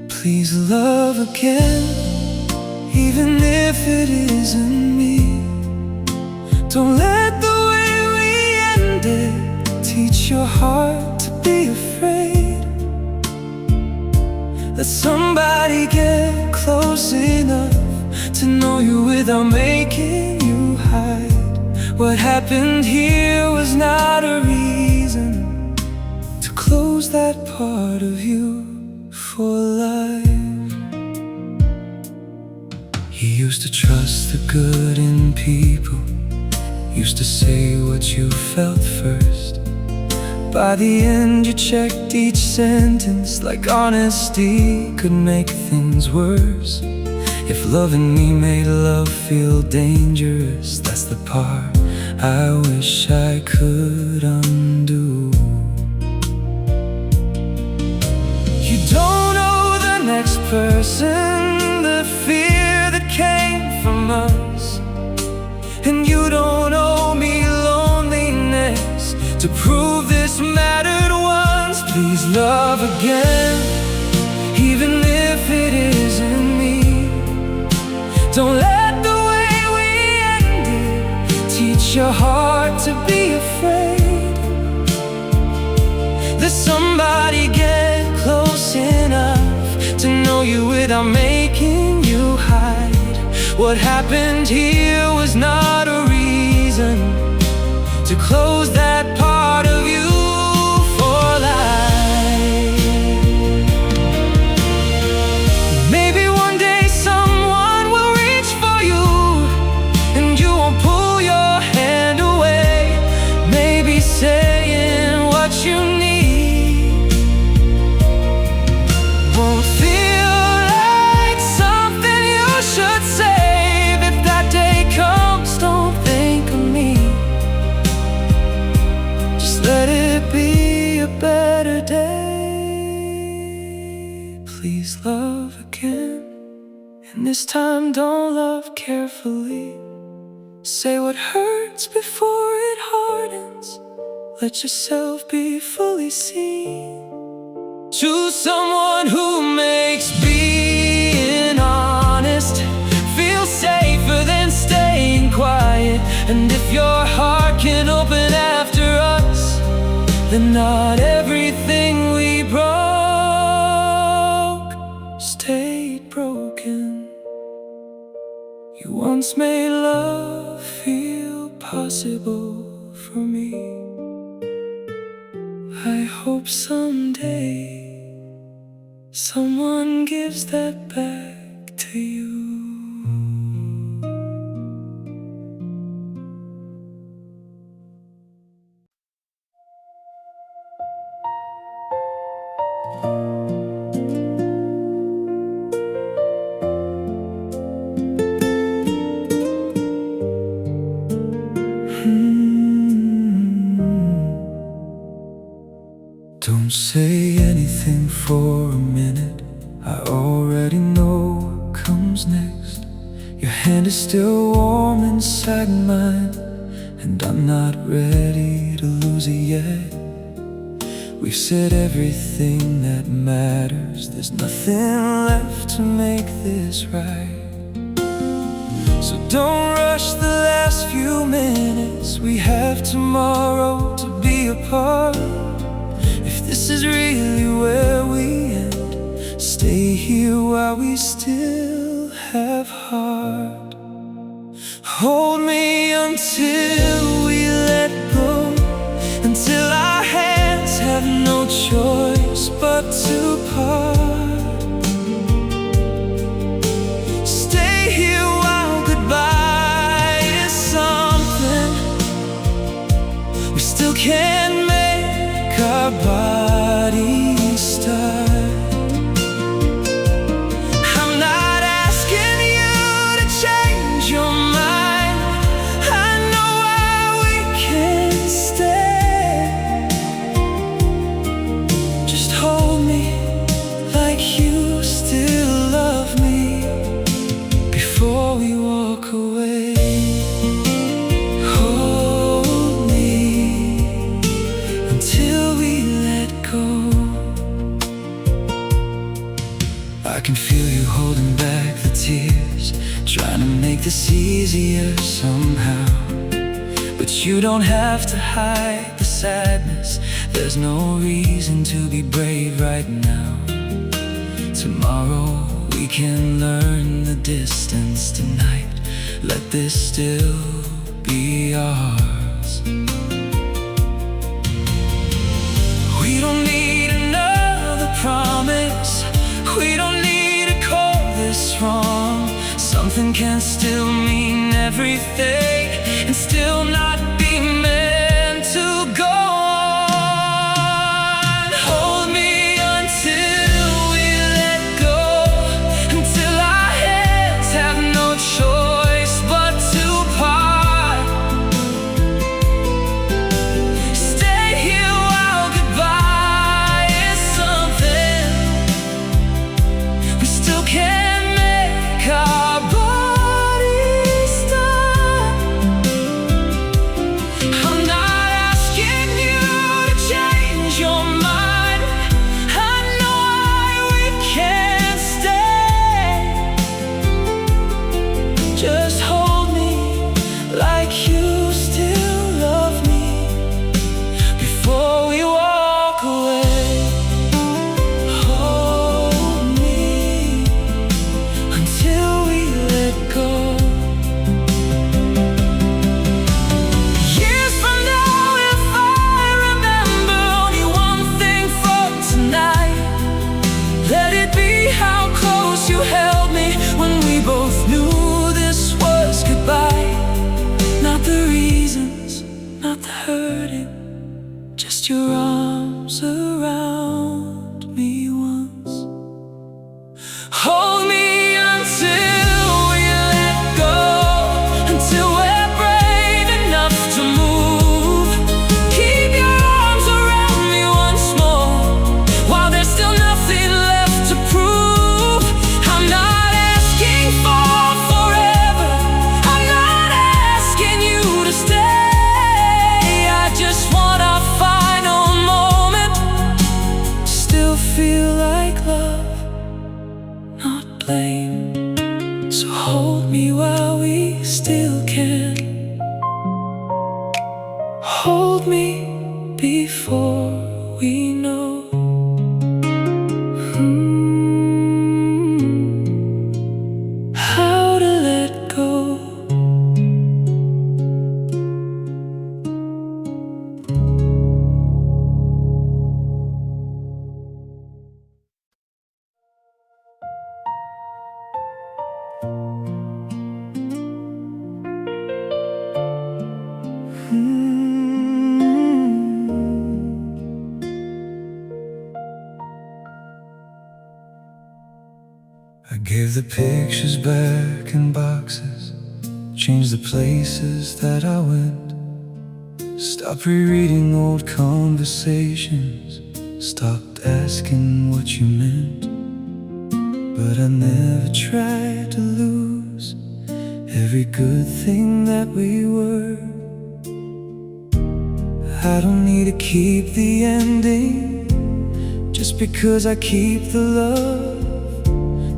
Please love again, even if it isn't me. Don't let the way we ended teach your heart to be afraid. Let somebody get close enough to know you without making you hide. What happened here was not a reason to close that part of you for life. You Used to trust the good in people, used to say what you felt first. By the end you checked each sentence, like honesty could make things worse. If loving me made love feel dangerous, that's the part I wish I could undo. You don't know the next person the fear that came from us, and you don't owe me loneliness to prove this mattered once. Please love again, even if it isn't me. Don't let the way we ended teach your heart to be afraid. Let somebody get close enough to know you without making you hide. What happened here was not a reason to close that part of you for life. Maybe one day someone will reach for you, and you won't pull your hand away. Maybe saying what you need won't feel like something you should save. If that day comes, don't think of me. Just let it be a better day. Please love again, and this time don't love carefully. Say what hurts before it hardens. Let yourself be fully seen. Choose someone who makes being honest feel safer than staying quiet. And if your heart can open after us, then not everything we broke stayed broken. You once made love feel possible for me. I hope someday someone gives that back to you. Don't say anything for a minute, I already know what comes next. Your hand is still warm inside mine, and I'm not ready to lose it yet. We've said everything that matters, there's nothing left to make this right. So don't rush the last few minutes, we have tomorrow to be apart. If this is really where we end, stay here while we still have heart. Hold me until we let go, until our hands have no choice but to part. Stay here while goodbye is something we still can't make our bodies start. I'm not asking you to change your mind, I know why we can't stay. Just hold me like you still love me before we walk away. Hold me until we let go. I can feel you holding back the tears, trying to make this easier somehow. But you don't have to hide the sadness, there's no reason to be brave right now. Tomorrow we can learn the distance tonight. Let this still be ours. We don't need another promise, we don't need to call this wrong. Something can everything and still not be meant to go on. Hold me until we let go, until our hands have no choice but to part. Stay here while goodbye is something we still can't make our bodies stop. I'm not asking you to change your mind. I know why we can't stay. Just hold me like you still love me before we walk away. Hold me until we let go. Years from now, if I remember only one thing from tonight, let it be how close you held me when we both knew this was goodbye. Not the reasons, not the hurting, just your arms around me once. Hold me until we let go, until we're brave enough to move. Keep your arms around me once more, while there's still nothing left to prove. I'm not asking for forever, I'm not asking you to stay. I just want our final moment to still feel like love, not blame. So hold me while we still can. Hold me before we know how to let go. I gave the pictures back in boxes, changed the places that I went, stopped rereading old conversations, stopped asking what you meant. But I never tried to lose every good thing that we were. I don't need to keep the ending just because I keep the love.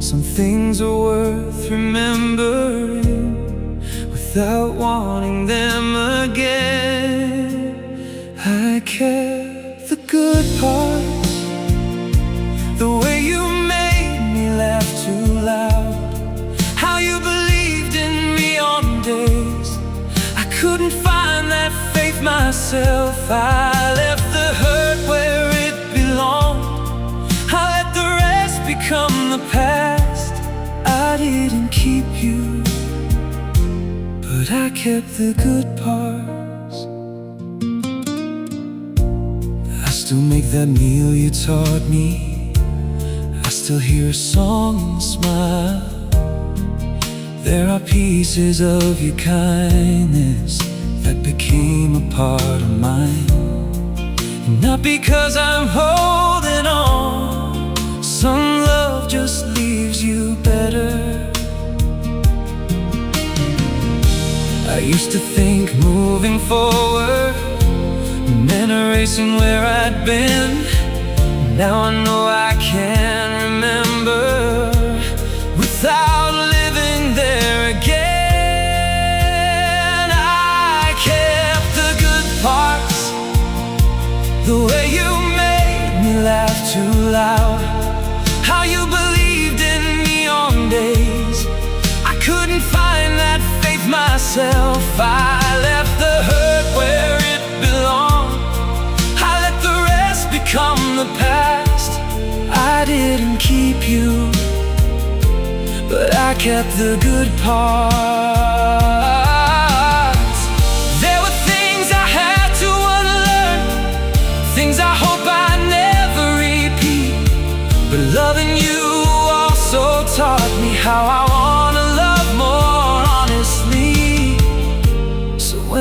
Some things are worth remembering without wanting them again. I kept the good parts, the way you made me laugh too loud, how you believed in me on days I couldn't find that faith myself. I left the hurt where it belonged, I let the rest become the past. I didn't keep you, but I kept the good parts. I still make that meal you taught me, I still hear a song and smile. There are pieces of your kindness that became a part of mine. And not because I'm holding on, some love just leaves you better. I used to think moving forward meant erasing where I'd been. Now I know I can't remember without living there again. I kept the good parts, the way you made me laugh too loud, how you believed in me on days I couldn't find that faith myself. I left the hurt where it belonged, I let the rest become the past. I didn't keep you, but I kept the good part.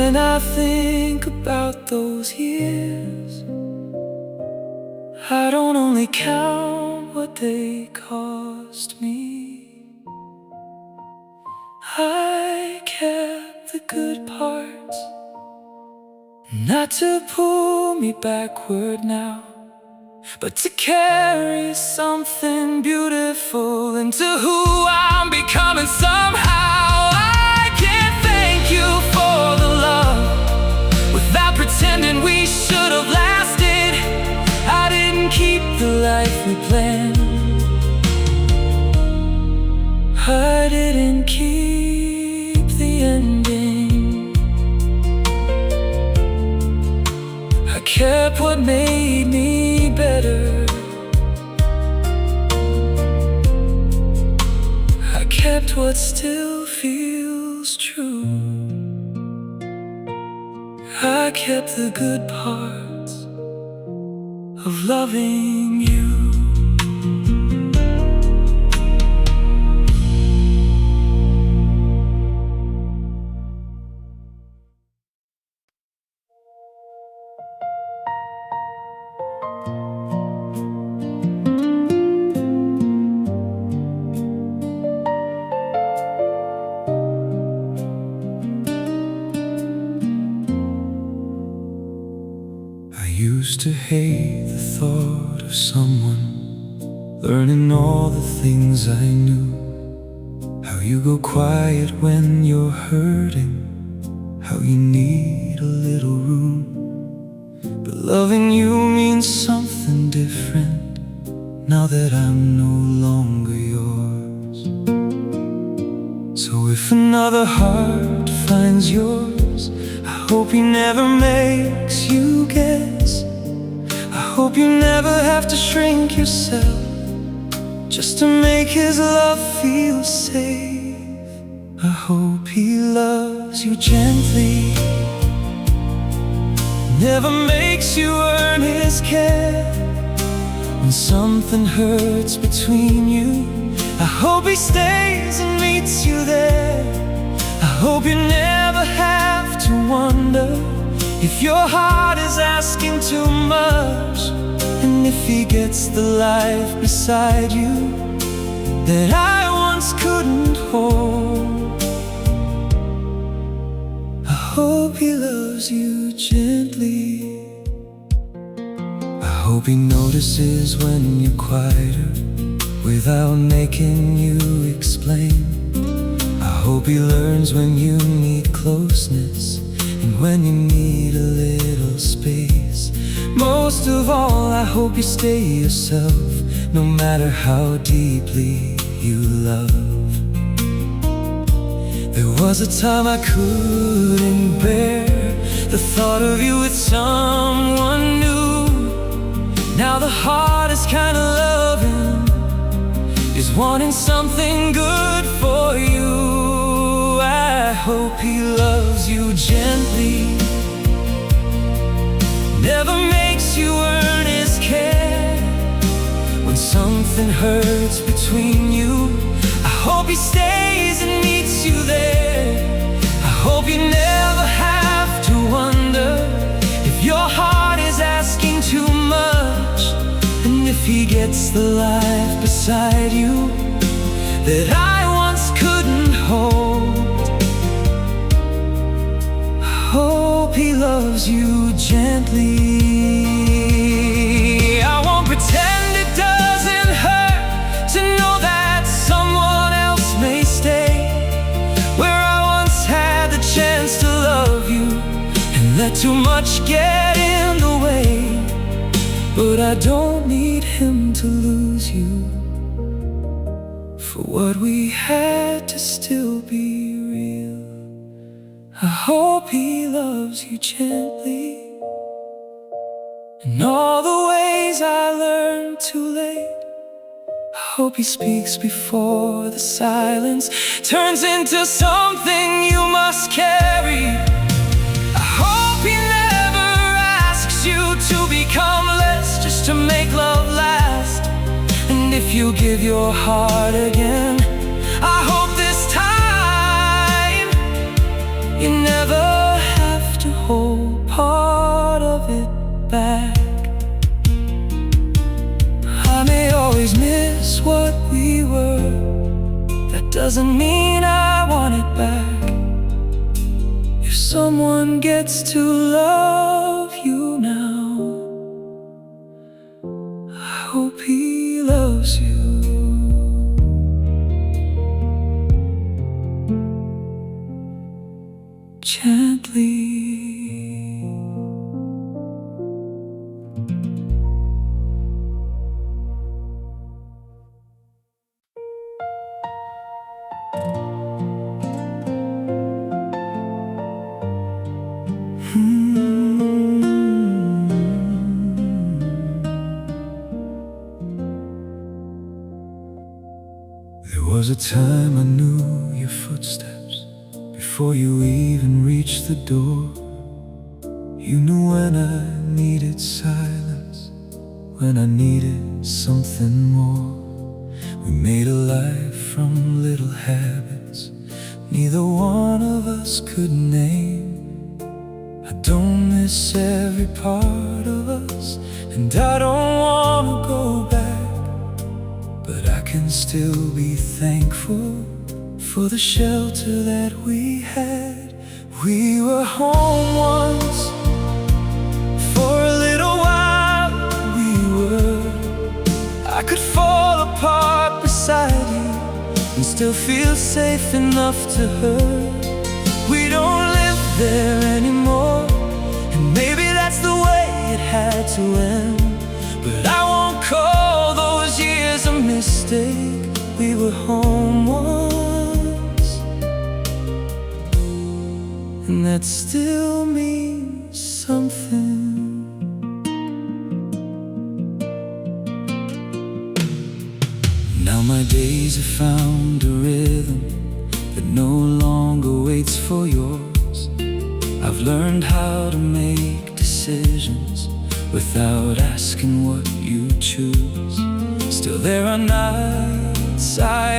when I think about those years, I don't only count what they cost me. I kept the good parts, not to pull me backward now, but to carry something beautiful into who I'm becoming somehow. I can't thank you for the love without pretending we should have lasted. I didn't keep the life we planned. I didn't keep the ending. I kept what made me better. I kept what still feels true. I kept the good parts of loving you. Used to hate the thought of someone learning all the things I knew. How you go quiet when you're hurting, how you need a little room. But loving you means something different now that I'm no longer yours. So if another heart finds yours, I hope he never makes you guess. I hope you never have to shrink yourself just to make his love feel safe. I hope he loves you gently, never makes you earn his care. When something hurts between you, I hope he stays and meets you there. I hope you never have to wonder if your heart is asking too much, and if he gets the life beside you that I once couldn't hold. I hope he loves you gently. I hope he notices when you're quieter without making you explain. I hope he learns when you need closeness and when you need a little space. Most of all, I hope you stay yourself, no matter how deeply you love. There was a time I couldn't bear the thought of you with someone new. Now the heart is kinda loving, is wanting something good for you. I hope he loves you gently, never makes you earn his care. When something hurts between you, I hope he stays and meets you there. I hope you never have to wonder if your heart is asking too much, and if he gets the life beside you that I once couldn't hold. I hope he loves you gently. I won't pretend it doesn't hurt to know that someone else may stay where I once had the chance to love you and let too much get in the way. But I don't need him to lose you for what we had to still be real. I hope he loves you gently in all the ways I learned too late. I hope he speaks before the silence turns into something you must carry. I hope he never asks you to become less just to make love last. And if you give your heart again, I hope this time you never have have to hold part of it back. I may always miss what we were. That doesn't mean I want it back. If someone gets to love you now, I hope he loves you gently. There was a time I knew your footsteps before you even reached the door. You knew when I needed silence, when I needed something more. We made a life from little habits neither one of us could name. I don't miss every part of us, and I don't wanna go back, but I can still be thankful for the shelter that we had. We were home once, for a little while we were. I could fall apart beside you and still feel safe enough to hurt. We don't live there anymore, and maybe that's the way it had to end. But I won't call those years a mistake. We were home once, and that still means something. Now my days have found a rhythm that no longer waits for yours. I've learned how to make decisions without asking what you choose. Still there are nights I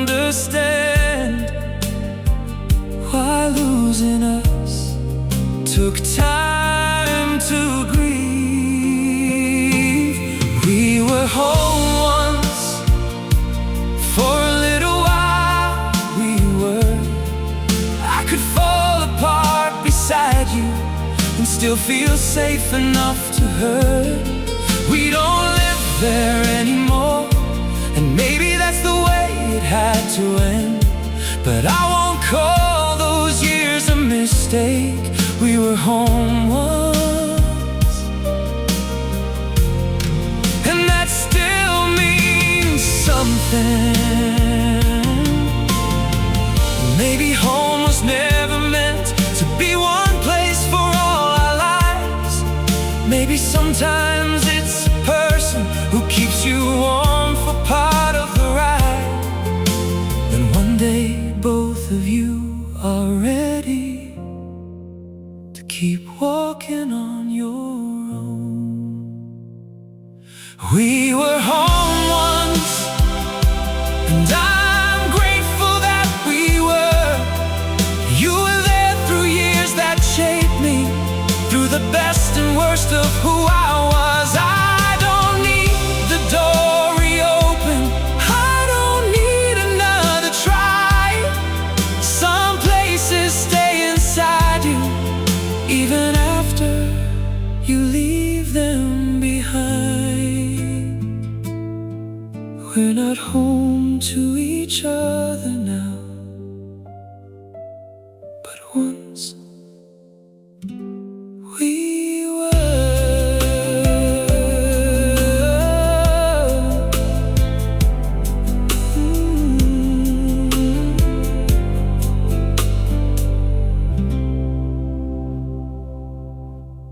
understand why losing us took time to grieve. We were home once, for a little while we were. I could fall apart beside you and still feel safe enough to hurt. We don't live there anymore, and maybe that's the way it had to end. But I won't call those years a mistake. We were home once, and that still means something. Maybe home was never meant to be one place for all our lives. Maybe sometimes it's a person who keeps you warm for part of the ride. Then one day both of you are ready to keep walking on your own. We were home once, and I'm grateful that we were. You were there through years that shaped me, through the best and worst of who I was. I don't need the door reopen, I don't need another try. Some places stay inside you even after you leave them behind. We're not home to each other